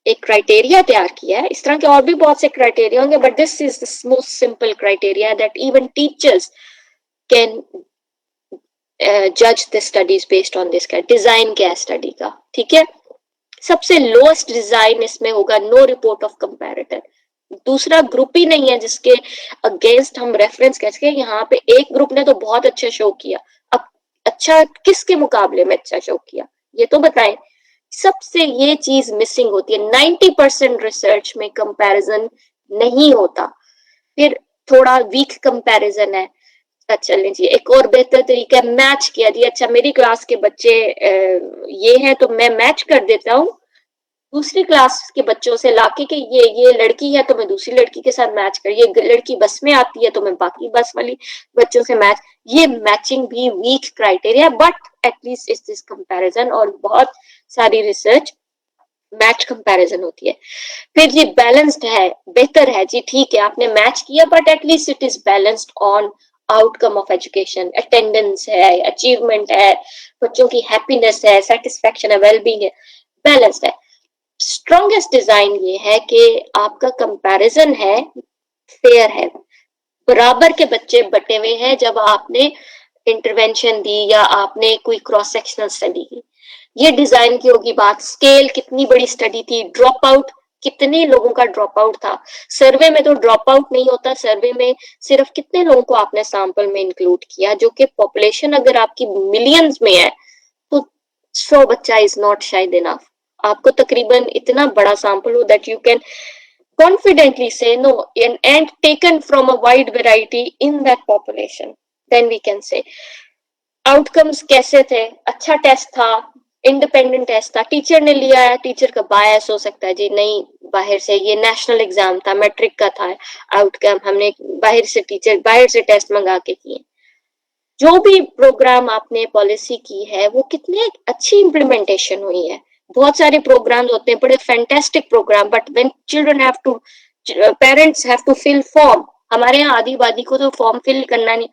एक क्राइटेरिया तैयार किया है। इस तरह के और भी बहुत से क्राइटेरिया होंगे, but this is the most simple criteria that even teachers can जज the studies based on this. Design क्या है स्टडी का, ठीक है। सबसे लोएस्ट डिजाइन इसमें होगा नो रिपोर्ट ऑफ कंपैरेटर, दूसरा ग्रुप ही नहीं है जिसके अगेंस्ट हम रेफरेंस कह सके। यहाँ पे एक ग्रुप ने तो बहुत अच्छा शो किया, अब अच्छा किसके मुकाबले में अच्छा शो किया, ये तो बताएं। सबसे ये चीज मिसिंग होती है, 90% रिसर्च में कंपैरिजन नहीं होता। फिर थोड़ा वीक कंपैरिजन है, अच्छा लीजिए एक और बेहतर तरीका है, मैच किया जी, अच्छा मेरी क्लास के बच्चे ये है तो मैं मैच कर देता हूँ दूसरी क्लास के बच्चों से लाके कि ये लड़की है तो मैं दूसरी लड़की के साथ मैच कर, ये लड़की बस में आती है तो मैं बाकी बस वाली बच्चों से मैच। ये मैचिंग भी वीक क्राइटेरिया, बट एटलीस्ट इस दिस कंपैरिजन, और बहुत सारी रिसर्च मैच कंपैरिजन होती है। फिर ये बैलेंस्ड है, बेहतर है जी, ठीक है आपने मैच किया but at least it is balanced on outcome of education, attendance है, अचीवमेंट है, बच्चों की हैप्पीनेस है, सेटिस्फेक्शन है, वेलबींग है, बैलेंस्ड है। स्ट्रॉन्गेस्ट डिजाइन ये है कि आपका कंपैरिजन है फेयर है, बराबर के बच्चे बटे हुए हैं। जब आपने इंटरवेंशन दी या आपने कोई क्रॉस सेक्शनल स्टडी की, ये डिजाइन की होगी बात। स्केल कितनी बड़ी स्टडी थी, ड्रॉप आउट कितने लोगों का ड्रॉप आउट था। सर्वे में तो ड्रॉप आउट नहीं होता, सर्वे में सिर्फ कितने लोगों को आपने सैंपल में इंक्लूड किया, जो कि पॉपुलेशन अगर आपकी मिलियंस में है तो 100 बच्चा इज नॉट शायद इनफ। आपको तकरीबन इतना बड़ा सैंपल हो that you can confidently say no, and taken from a wide variety in that population, then we can say outcomes कैसे थे, अच्छा टेस्ट था, इंडिपेंडेंट टेस्ट था, टीचर ने लिया है, टीचर का बायस हो सकता है जी, नहीं बाहर से, ये नेशनल एग्जाम था, मैट्रिक का था आउटकम, हमने बाहर से टीचर बाहर से टेस्ट मंगा के किए। जो भी प्रोग्राम आपने पॉलिसी की है वो कितने अच्छी इम्प्लीमेंटेशन हुई है। बहुत सारे प्रोग्राम होते हैं बड़े fantastic program, but when children have to, parents have to fill form, हमारे यहाँ आदि वादी को तो फॉर्म फिल करना नहीं।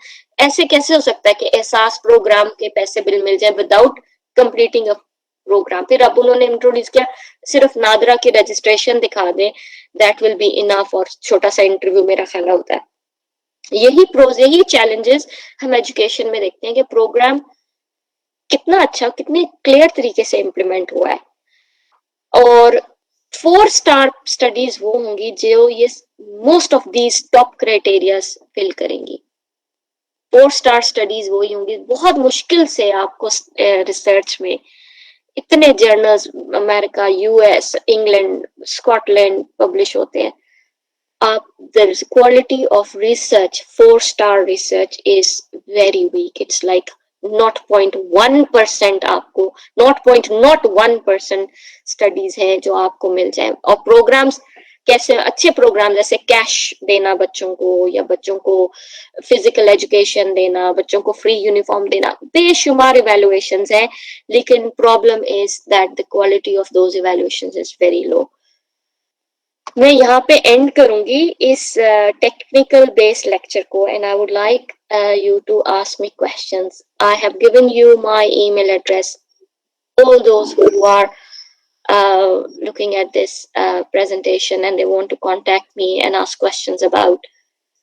ऐसे कैसे हो सकता है कि एहसास प्रोग्राम के पैसे बिल मिल जाए विदाउट कंप्लीटिंग अ प्रोग्राम। फिर अब उन्होंने इंट्रोड्यूस किया सिर्फ नादरा की रजिस्ट्रेशन दिखा दे, दैट विल बी इनफ, और छोटा सा इंटरव्यू मेरा ख्याल होता है। यही प्रोज, यही चैलेंजेस हम एजुकेशन में देखते हैं कि प्रोग्राम कितना अच्छा, कितने क्लियर तरीके से इम्प्लीमेंट हुआ है। और 4 स्टार स्टडीज वो होंगी जो ये most of these top criterias fill करेंगी। 4 स्टार स्टडीज वही होंगी, बहुत मुश्किल से आपको रिसर्च में इतने journals America, US, England, Scotland publish होते हैं। The quality of research, 4 star research is very weak. It's like not 0.1% आपको, not 1% स्टडीज हैं जो आपको मिल जाए। और प्रोग्राम्स कैसे, अच्छे प्रोग्राम जैसे कैश देना बच्चों को, या बच्चों को फिजिकल एजुकेशन देना, बच्चों को फ्री यूनिफॉर्म देना, बेशुमार इवेल्युएशंस हैं, लेकिन problem is that the quality of those evaluations is very low. मैं यहाँ पे एंड करूंगी इस टेक्निकल बेस्ड लेक्चर को, and I would like you to ask me questions. I have given you my email address, all those who are looking at this presentation and they want to contact me and ask questions about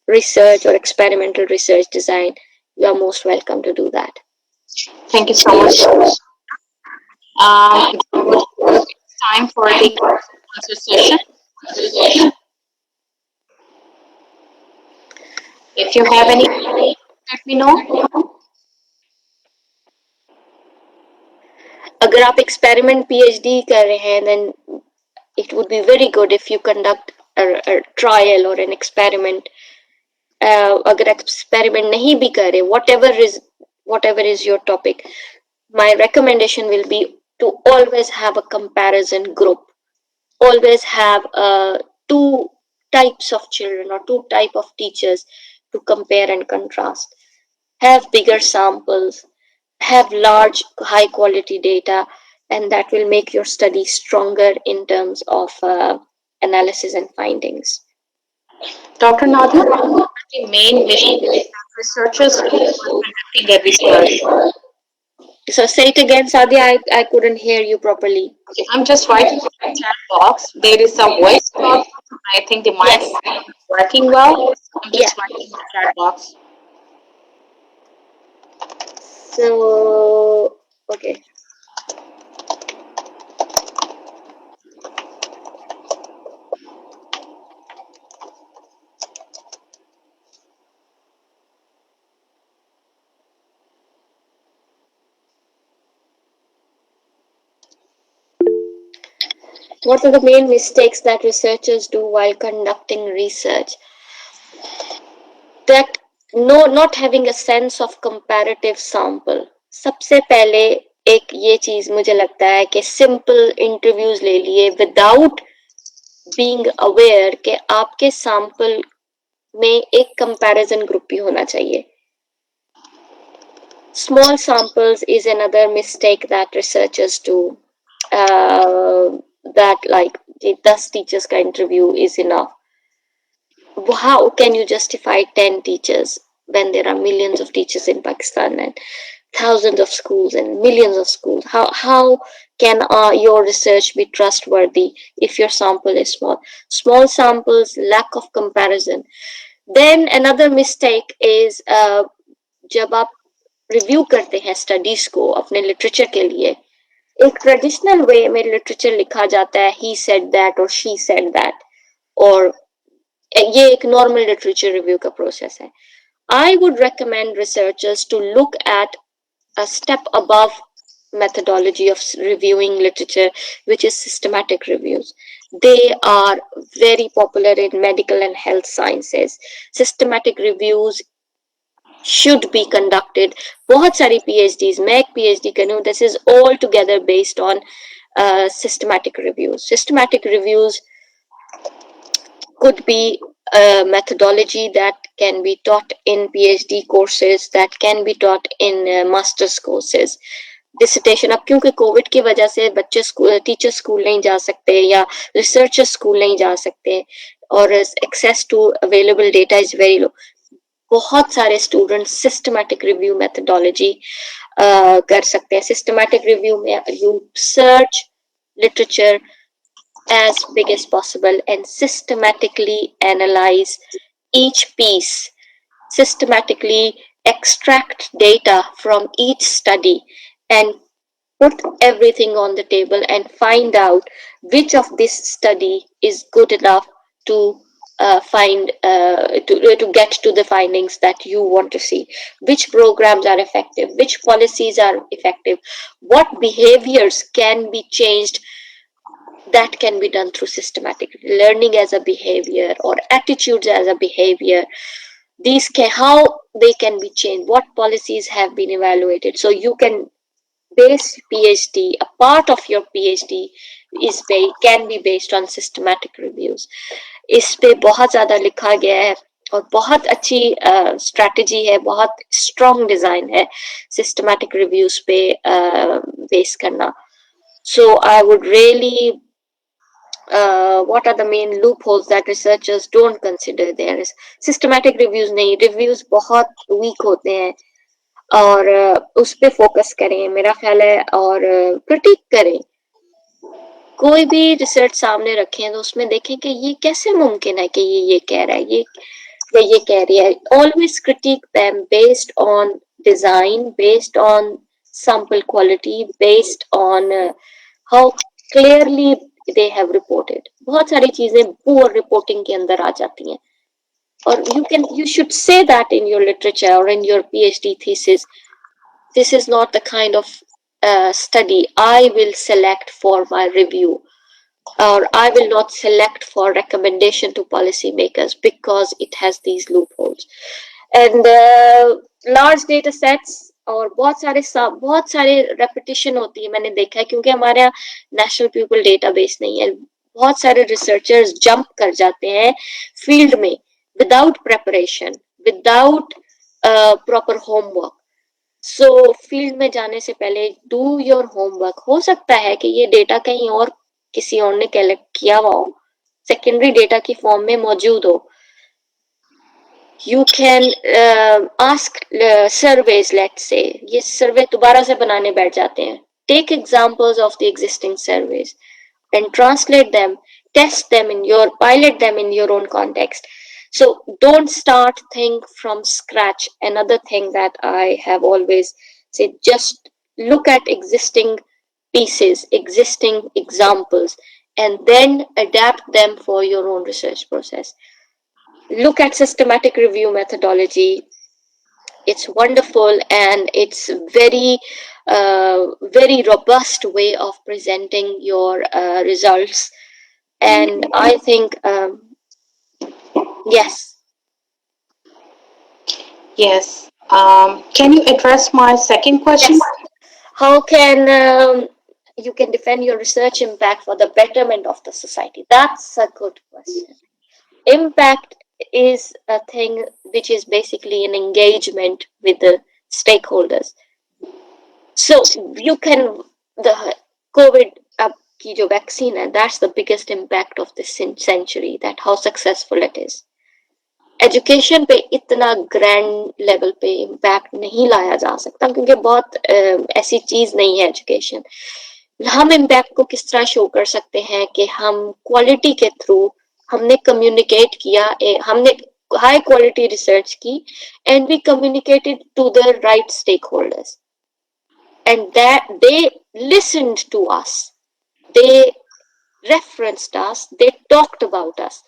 research or experimental research design, you are most welcome to do that. Thank you so much. It's time for the answer session. If you have any, let me know. अगर आप experiment PhD कर रहे हैं, then it would be very good if you conduct a trial or an experiment. अगर experiment नहीं भी करे, whatever is your topic, my recommendation will be to always have a comparison group, always have two types of children or two type of teachers to compare and contrast. Have bigger samples, have large high quality data, and that will make your study stronger in terms of analysis and findings. Dr. Nadia, the main mission of researchers conducting a research. So say it again, Sadia, I couldn't hear you properly. Okay, I'm just writing in the chat box. There is some voice problem. I think the mic is not working well. I'm just writing in the chat box. So, okay. What are the main mistakes that researchers do while conducting research? That no, not having a sense of comparative sample. सबसे पहले एक ये चीज मुझे लगता है कि simple interviews ले लिए विदाउट बीइंग अवेयर कि आपके सैंपल में एक कंपैरिजन ग्रुप भी होना चाहिए. Small samples is another mistake that researchers do. That like 10 teachers का interview is enough. How can you justify 10 teachers when there are millions of teachers in Pakistan and thousands of schools and millions of schools? How can your research be trustworthy if your sample is small? Small samples, lack of comparison. Then another mistake is जब आप review करते हैं studies को अपने literature के लिए, एक traditional way में लिटरेचर लिखा जाता है ही सेड दैट और शी सेड दैट, और ये एक नॉर्मल लिटरेचर रिव्यू का प्रोसेस है. I would recommend researchers to look at a step above methodology of reviewing literature, which is systematic reviews. They are very popular in medical and health sciences. Systematic reviews should be conducted. बहुत सारी PhDs, मैं एक PhD कर रही हूँ, this is all together based on systematic reviews. Systematic reviews could be a methodology that can be taught in PhD courses, that can be taught in master's courses. Dissertation, अब क्योंकि Covid की वजह से बच्चे school, teacher school नहीं जा सकते या रिसर्चर स्कूल नहीं जा सकते और access to available data is very low, बहुत सारे स्टूडेंट्स सिस्टमैटिक रिव्यू मेथोडोलॉजी कर सकते हैं. सिस्टमैटिक रिव्यू में you search literature as big as possible and systematically analyze each piece, systematically extract data from each study and put everything on the table and find out which of this study is good enough to to get to the findings that you want to see, which programs are effective, which policies are effective, what behaviors can be changed. That can be done through systematic learning as a behavior or attitudes as a behavior. These can, how they can be changed, what policies have been evaluated, so you can base PhD, a part of your PhD is can be based on systematic reviews. इस पे बहुत ज्यादा लिखा गया है और बहुत अच्छी स्ट्रैटेजी है, बहुत स्ट्रॉन्ग डिजाइन है सिस्टमैटिक रिव्यूज पे बेस करना. So I would really what are the main loopholes that researchers don't consider? There is systematic reviews नहीं, reviews बहुत weak होते हैं और उस पे फोकस करें मेरा ख्याल है, और क्रिटिक करें. कोई भी रिसर्च सामने रखें तो उसमें देखें कि ये कैसे मुमकिन है कि ये कह रहा है, ये कह रही है. Always critic them based on design, based on sample quality, based on how clearly they have reported. बहुत सारी चीजें poor reporting के अंदर आ जाती हैं और you should say that in your literature or in your PhD thesis. This is not the kind of study I will select for my review, or I will not select for recommendation to policymakers because it has these loopholes. And large data sets और बहुत सारे repetition होती है, मैंने देखा है, क्योंकि हमारे यहाँ नेशनल पीपल डेटाबेस नहीं है. बहुत सारे रिसर्चर्स जंप कर जाते हैं फील्ड में without preparation, without proper homework. सो फील्ड में जाने से पहले डू योर होमवर्क. हो सकता है कि ये डेटा कहीं और किसी और ने कलेक्ट किया हुआ हो, सेकेंडरी डेटा की फॉर्म में मौजूद हो. You can ask surveys, let's say, ये सर्वे दोबारा से बनाने बैठ जाते हैं. Take examples of the existing surveys and translate them, test them in your, pilot them in your own context. So don't start think from scratch. Another thing that I have always said, just look at existing pieces, existing examples, and then adapt them for your own research process. Look at systematic review methodology. It's wonderful and it's very very robust way of presenting your results. And I think, yes, Yes. Can you address my second question? yes. How can you can defend your research impact for the betterment of the society? That's a good question. Impact is a thing which is basically an engagement with the stakeholders. So you can the COVID की जो vaccine है, that's the biggest impact of this century. That how successful it is. Education पे इतना grand level पे impact नहीं लाया जा सकता क्योंकि बहुत ऐसी चीज नहीं है एजुकेशन. हम इम्पैक्ट को किस तरह शो कर सकते हैं कि हम क्वालिटी के थ्रू हमने कम्युनिकेट किया, हमने हाई क्वालिटी रिसर्च की and we communicated to the right stakeholders and that they listened to us, they referenced us, they talked about us.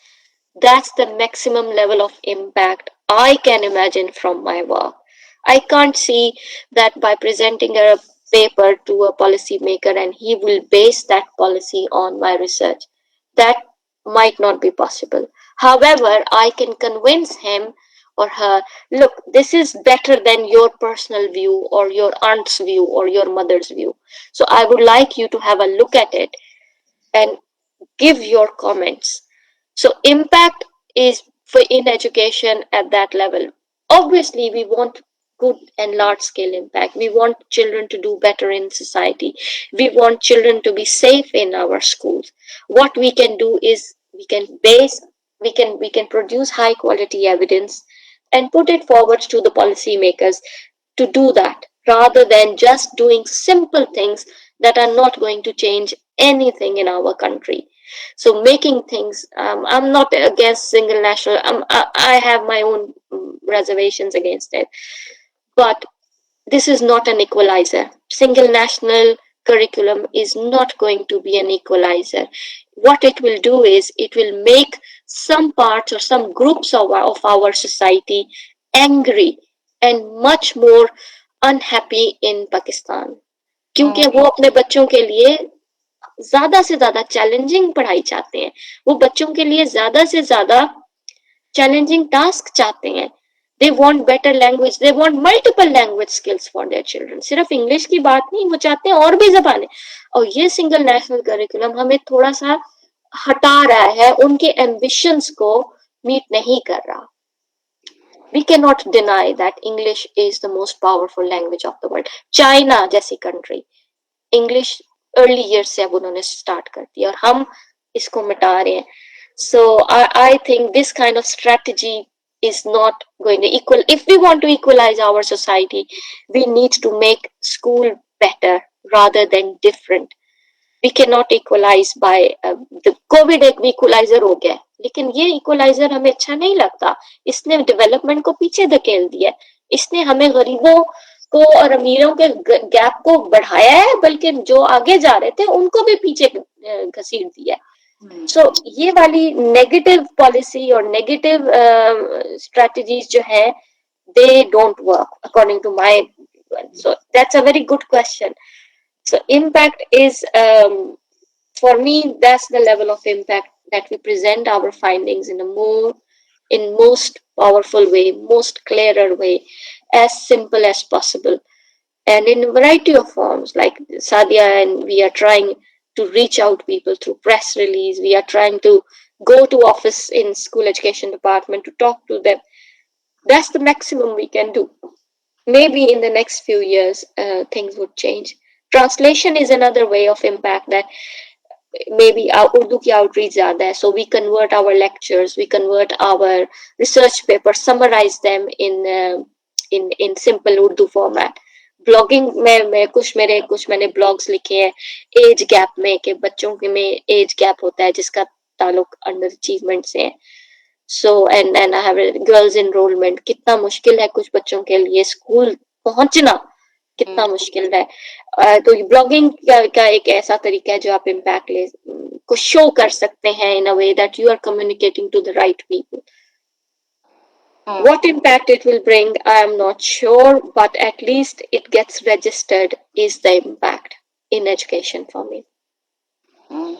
That's the maximum level of impact I can imagine from my work. I can't see that by presenting a paper to a policymaker and he will base that policy on my research. That might not be possible. However, I can convince him or her, look, this is better than your personal view or your aunt's view or your mother's view. So I would like you to have a look at it and give your comments. So impact is for in education at that level. Obviously, we want good and large scale impact. We want children to do better in society. We want children to be safe in our schools. What we can do is we can produce high quality evidence and put it forward to the policymakers to do that rather than just doing simple things that are not going to change anything in our country. So making things, I'm not against single national. I have my own reservations against it, but this is not an equalizer. Single national curriculum is not going to be an equalizer. What it will do is it will make some parts or some groups of our society angry and much more unhappy in Pakistan. क्योंकि वो अपने बच्चों के लिए ज्यादा से ज्यादा challenging पढ़ाई चाहते हैं, वो बच्चों के लिए ज्यादा से ज्यादा चैलेंजिंग टास्क चाहते हैं. They want better language, they want multiple language skills for their children. सिर्फ इंग्लिश की बात नहीं, वो चाहते हैं और भी जबानें. और ये सिंगल नेशनल करिकुलम हमें थोड़ा सा हटा रहा है, उनके एम्बिशंस को मीट नहीं कर रहा. We cannot deny that English is the most powerful language of the world. China जैसी कंट्री इंग्लिश अर्ली ईयर से अब उन्होंने स्टार्ट कर दिया और हम इसको मिटा रहे हैं. So I think this kind of strategy is not going to equal. If we want to equalize our society, we need to make school better rather than different. We cannot equalize by the COVID एक equalizer हो गया, लेकिन ये equalizer हमें अच्छा नहीं लगता. इसने डेवलपमेंट को पीछे धकेल दिया, इसने हमें गरीबों को और अमीरों के गैप को बढ़ाया है, बल्कि जो आगे जा रहे थे उनको भी पीछे घसीट दिया. सो ये वाली नेगेटिव पॉलिसी और नेगेटिव स्ट्रेटजीज जो है, they don't work according to my. So that's a very good question. So impact is, for me, that's the level of impact that we present our findings in most powerful way, most clearer way, as simple as possible, and in a variety of forms. Like Sadia, and we are trying to reach out people through press release. We are trying to go to office in school education department to talk to them. That's the maximum we can do. Maybe in the next few years things would change. Translation is another way of impact, that maybe our Urdu ki outreach zyada hai, so we convert our lectures, we convert our research papers, summarize them in simple Urdu format. Blogging में कुछ मैंने blogs लिखे हैं age gap में, कि बच्चों के में एज गैप होता है जिसका ताल्लुक अंडर अचीवमेंट से है. So and I have girls enrolment. कितना मुश्किल है कुछ बच्चों के लिए स्कूल पहुंचना, कितना मुश्किल है. तो ब्लॉगिंग का एक ऐसा तरीका है जो आप इम्पैक्ट को शो कर सकते हैं in a way that you are communicating to the right people. Hmm. What impact it will bring, I am not sure, but at least it gets registered is the impact in education for me. Hmm.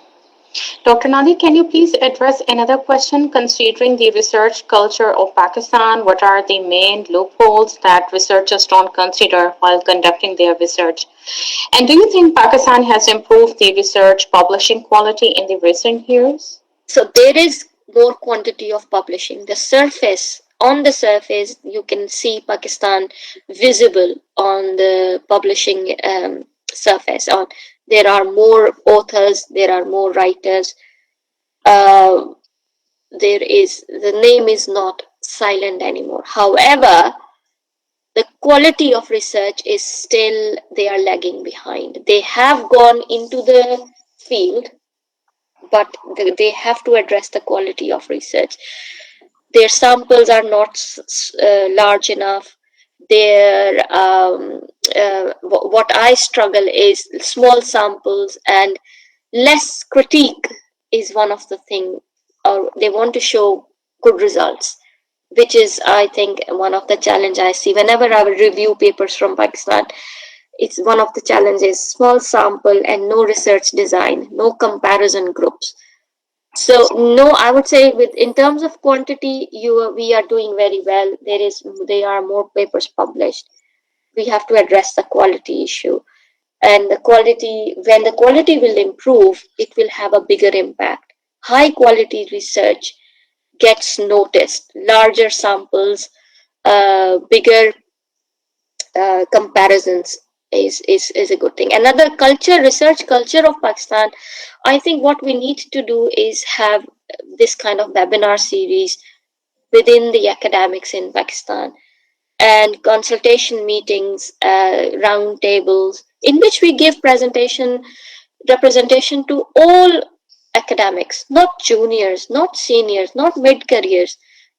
Dr. Nadi, can you please address another question considering the research culture of Pakistan? What are the main loopholes that researchers don't consider while conducting their research? And do you think Pakistan has improved the research publishing quality in the recent years? So there is more quantity of publishing. On the surface, you can see Pakistan visible on the publishing surface. There are more authors, there are more writers. Uh, the name is not silent anymore. However, the quality of research is still they are lagging behind. They have gone into the field, but they have to address the quality of research. Their samples are not large enough. Their what I struggle is small samples and less critique is one of the thing. Or they want to show good results, which is I think one of the challenge I see whenever I will review papers from Pakistan. It's one of the challenges: small sample and no research design, no comparison groups. So no, I would say with in terms of quantity, we are doing very well. There are more papers published. We have to address the quality issue, and the quality when the quality will improve, it will have a bigger impact. High quality research gets noticed. Larger samples, bigger comparisons is a good thing. Another culture, research culture of Pakistan, I think what we need to do is have this kind of webinar series within the academics in Pakistan and consultation meetings, round tables in which we give presentation representation to all academics, not juniors, not seniors, not mid careers.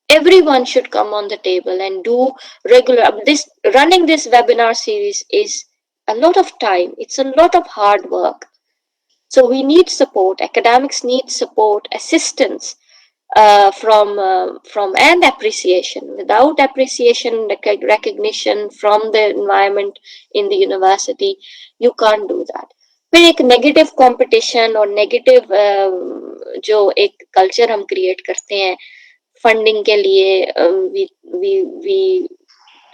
Everyone should come on the table and do regular. This running this webinar series is a lot of time. It's a lot of hard work. So we need support. Academics need support, assistance from and appreciation. Without appreciation, recognition from the environment in the university, you can't do that. फिर एक negative competition और negative जो एक culture हम create करते हैं funding के लिए we we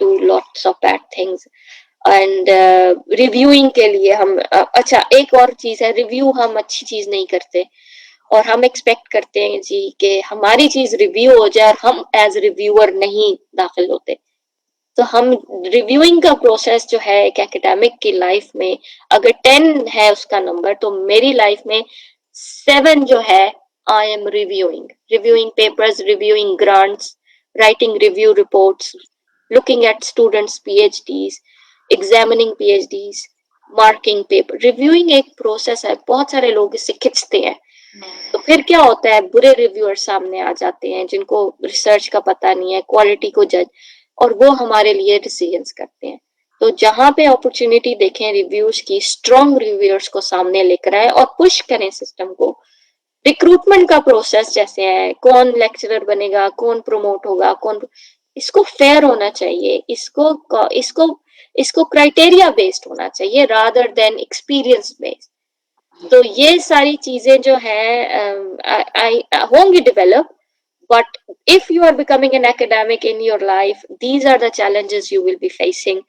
do lots of bad things and reviewing के लिए हम अच्छा एक और चीज है रिव्यू हम अच्छी चीज नहीं करते और हम एक्सपेक्ट करते हैं जी कि हमारी चीज रिव्यू हो जाए और हम एज रिव्यूअर नहीं दाखिल होते तो हम रिव्यूइंग का प्रोसेस जो है एक एकेडमिक की लाइफ में अगर 10 है उसका नंबर तो मेरी लाइफ में 7 जो है I am reviewing papers reviewing grants writing review reports looking at students PhDs examining PhDs marking paper reviewing एक प्रोसेस है बहुत सारे लोग इससे खिंचते हैं तो फिर क्या होता है बुरे रिव्यूअर सामने आ जाते हैं जिनको रिसर्च का पता नहीं है क्वालिटी को जज और वो हमारे लिए डिसीजंस करते हैं तो जहां पे अपॉर्चुनिटी देखें रिव्यूज की स्ट्रॉन्ग रिव्यूअर्स को सामने लेकर आए और पुश करें सिस्टम को रिक्रूटमेंट का प्रोसेस जैसे है कौन लेक्चरर बनेगा कौन प्रमोट होगा कौन इसको फेयर होना चाहिए इसको इसको क्राइटेरिया बेस्ड होना चाहिए रादर देन एक्सपीरियंस बेस्ड तो ये सारी चीजें जो है होंगी develop but if you are becoming an academic in your life these are the challenges you will be facing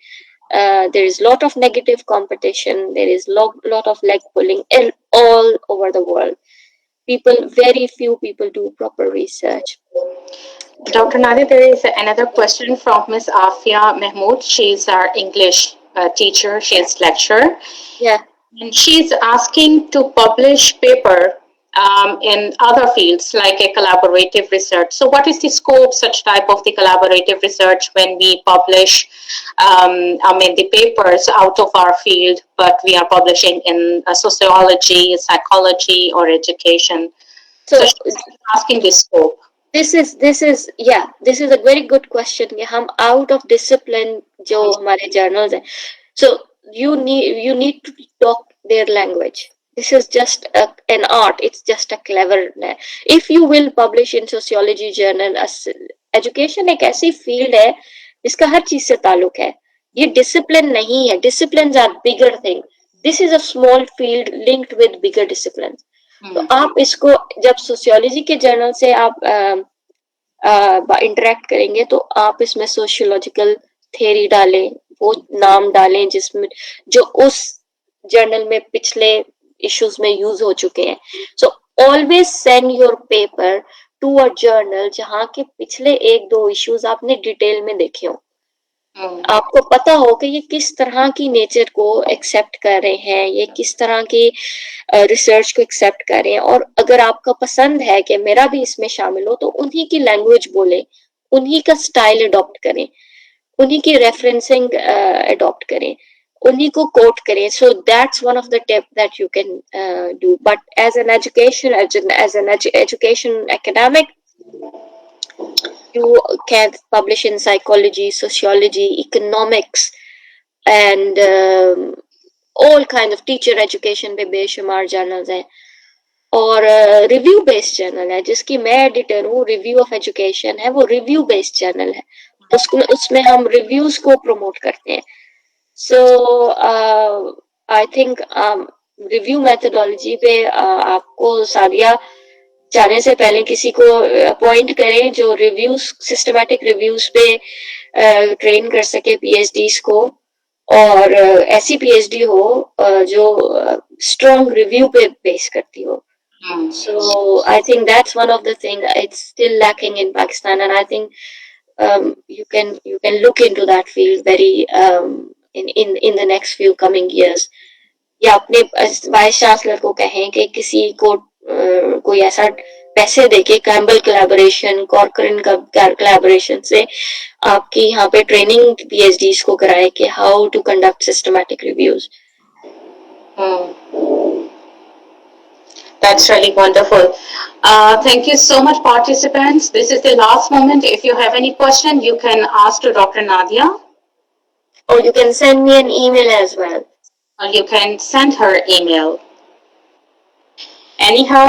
there is lot of negative competition there is lot of leg pulling all over the world very few people do proper research. Dr. Nadia, there is another question from Miss Afia Mahmood. She's our English teacher. She's lecturer. Yeah. And she's asking to publish paper in other fields like a collaborative research. So what is the scope such type of the collaborative research when we publish, the papers out of our field, but we are publishing in sociology, psychology, or education? So she's asking the scope. This is a very good question कि हम out of discipline जो हमारे journals हैं so you need to talk their language. This is just an art. It's just a clever. If you will publish in sociology journal education एक ऐसी field है जिसका हर चीज से ताल्लुक है. ये डिसिप्लिन नहीं है. Discipline are bigger thing. This is a small field linked with bigger discipline. तो आप इसको जब सोशियोलॉजी के जर्नल से आप इंटरेक्ट करेंगे तो आप इसमें सोशियोलॉजिकल थ्योरी डालें, वो नाम डालें जिसमें जो उस जर्नल में पिछले इश्यूज में यूज हो चुके हैं. So always send your paper to a journal जहाँ के पिछले एक दो इश्यूज आपने डिटेल में देखे हो. आपको पता हो कि ये किस तरह की नेचर को एक्सेप्ट कर रहे हैं, ये किस तरह की रिसर्च को एक्सेप्ट कर रहे हैं. और अगर आपका पसंद है कि मेरा भी इसमें शामिल हो तो उन्हीं की लैंग्वेज बोले, उन्हीं का स्टाइल अडॉप्ट करें, उन्हीं की रेफरेंसिंग अडॉप्ट करें, उन्हीं को कोट करें. So that's one of the tip that you can do. But as an education as an education academic, you can publish in psychology, sociology, economics, and all kind of teacher education पे बेशुमार journals हैं. और review based journal है जिसकी मैं editor हूँ. Review of education है, वो रिव्यू बेस्ड जर्नल है. उसमें हम रिव्यूज को प्रमोट करते हैं. सो आई थिंक रिव्यू मेथोडोलॉजी पे आपको सादिया जाने से पहले किसी को अपॉइंट करें जो रिव्यूज, सिस्टमैटिक रिव्यूज पे ट्रेन कर सके पीएचडीज को. और ऐसी पीएचडी हो जो स्ट्रॉन्ग रिव्यू पे बेस करती हो. So I think that's one of the things. It's still lacking in Pakistan, and I think you can look into that field very in the next few coming years. या अपने vice chancellor को कहें कि किसी को कोई ऐसा पैसे देके कैम्बल कोलैबोरेशन, कॉर्करन का कोलैबोरेशन से आपकी यहाँ पे ट्रेनिंग पीएचडीज को कराए कि how to conduct systematic reviews. That's really wonderful. Thank you so much, participants. This is the last moment. If you have any question, you can ask to Dr. Nadia. Or you can send me an email as well. Or you can send her email. Anyhow,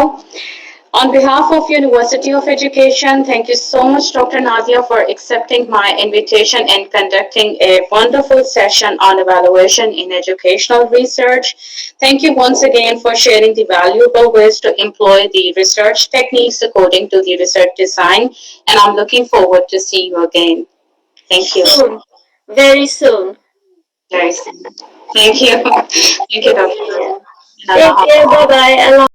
on behalf of University of Education, thank you so much, Dr. Nadia, for accepting my invitation and conducting a wonderful session on evaluation in educational research. Thank you once again for sharing the valuable ways to employ the research techniques according to the research design, and I'm looking forward to see you again. Thank you. Soon. Very soon. Very soon. Thank you. Thank you, Dr. Take care. Bye-bye.